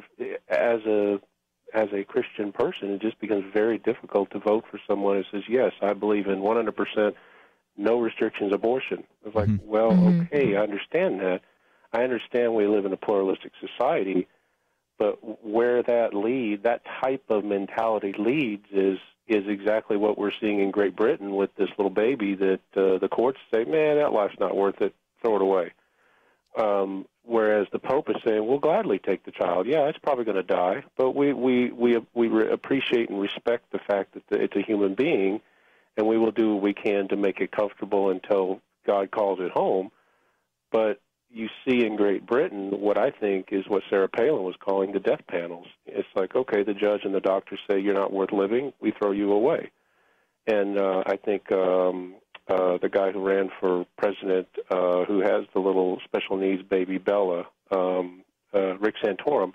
as a Christian person, it just becomes very difficult to vote for someone who says, yes, I believe in 100% no restrictions abortion. It's like, well, okay, I understand that. I understand we live in a pluralistic society, but where that type of mentality leads is exactly what we're seeing in Great Britain with this little baby that the courts say, man, that life's not worth it, throw it away. Whereas the Pope is saying, we'll gladly take the child. Yeah, it's probably going to die, but we appreciate and respect the fact that it's a human being, and we will do what we can to make it comfortable until God calls it home. But you see in Great Britain what I think is what Sarah Palin was calling the death panels. It's like, okay, the judge and the doctor say you're not worth living, we throw you away. And I think the guy who ran for president, who has the little special needs baby Bella, Rick Santorum,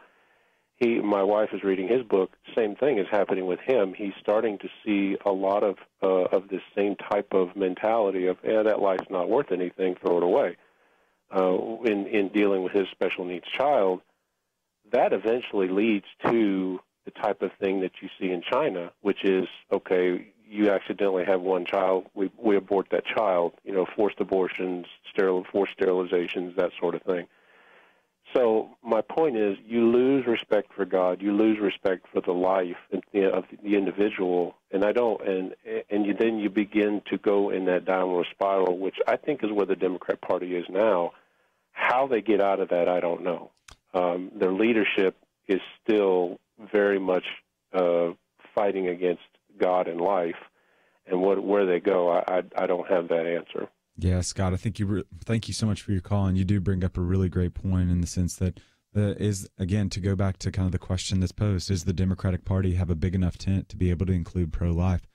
my wife is reading his book. Same thing is happening with him. He's starting to see a lot of this same type of mentality of, that life's not worth anything, throw it away. In dealing with his special needs child, that eventually leads to the type of thing that you see in China, which is, okay, you accidentally have one child, we abort that child, forced abortions, forced sterilizations, that sort of thing. So my point is, you lose respect for God, you lose respect for the life of the individual, and then you begin to go in that downward spiral, which I think is where the Democrat Party is now. How they get out of that, I don't know. Their leadership is still very much fighting against God and life, and where they go, I don't have that answer. Yeah, Scott, I think thank you so much for your call, and you do bring up a really great point in the sense that again, to go back to kind of the question that's posed, is the Democratic Party have a big enough tent to be able to include pro-life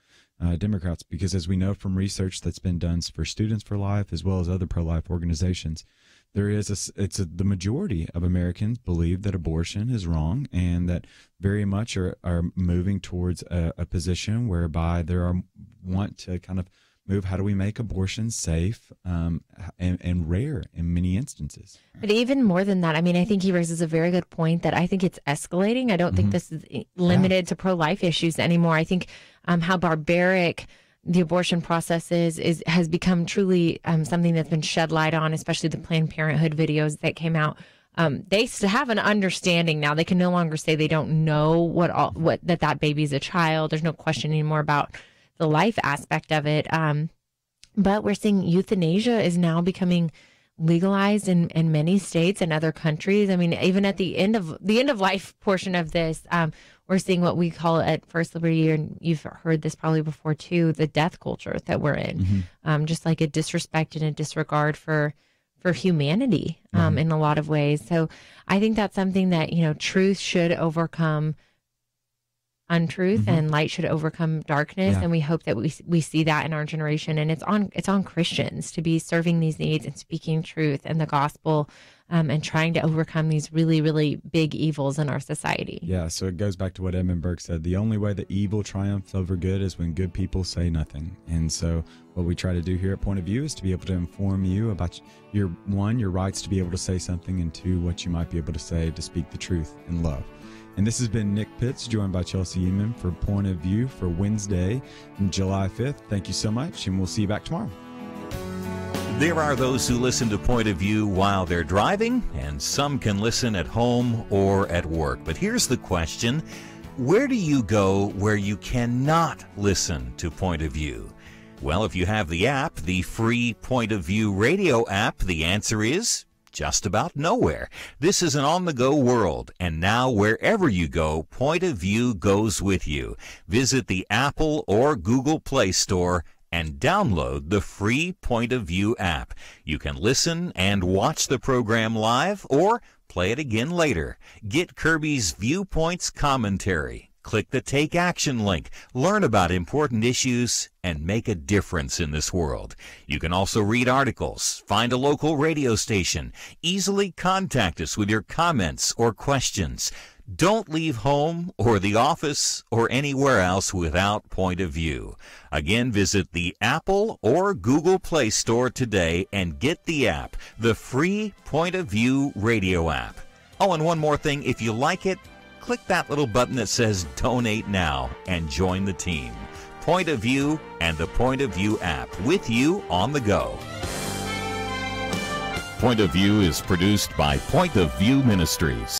Democrats? Because as we know from research that's been done for Students for Life as well as other pro-life organizations, the majority of Americans believe that abortion is wrong, and that very much are moving towards a position whereby want to kind of move, how do we make abortion safe and rare in many instances? But even more than that, I mean, I think he raises a very good point that I think it's escalating. I don't think this is limited to pro-life issues anymore. I think how barbaric the abortion process has become truly something that's been shed light on, especially the Planned Parenthood videos that came out. They have an understanding now. They can no longer say they don't know that baby's a child. There's no question anymore about the life aspect of it. But we're seeing euthanasia is now becoming legalized in many states and other countries. I mean, even at the end of life portion of this, we're seeing what we call at First Liberty, and you've heard this probably before too, the death culture that we're in. Just like a disrespect and a disregard for humanity in a lot of ways. So I think that's something that, truth should overcome untruth and light should overcome darkness. And we hope that we see that in our generation. And it's on Christians to be serving these needs and speaking truth and the gospel and trying to overcome these really, really big evils in our society. Yeah, so it goes back to what Edmund Burke said. The only way that evil triumphs over good is when good people say nothing. And so what we try to do here at Point of View is to be able to inform you about your rights to be able to say something, and two, what you might be able to say to speak the truth in love. And this has been Nick Pitts, joined by Chelsey Youman for Point of View for Wednesday, July 5th. Thank you so much, and we'll see you back tomorrow. There are those who listen to Point of View while they're driving, and some can listen at home or at work. But here's the question: where do you go where you cannot listen to Point of View? Well, if you have the app, the free Point of View radio app, the answer is just about nowhere. This is an on-the-go world, and now wherever you go, Point of View goes with you. Visit the Apple or Google Play Store and download the free Point of View app. You can listen and watch the program live or play it again later. Get Kirby's Viewpoints commentary. Click the Take Action link, learn about important issues, and make a difference in this world. You can also read articles, find a local radio station, easily contact us with your comments or questions. Don't leave home or the office or anywhere else without Point of View. Again, visit the Apple or Google Play Store today and get the app, the free Point of View radio app. Oh, and one more thing, if you like it, click that little button that says Donate Now and join the team. Point of View and the Point of View app, with you on the go. Point of View is produced by Point of View Ministries.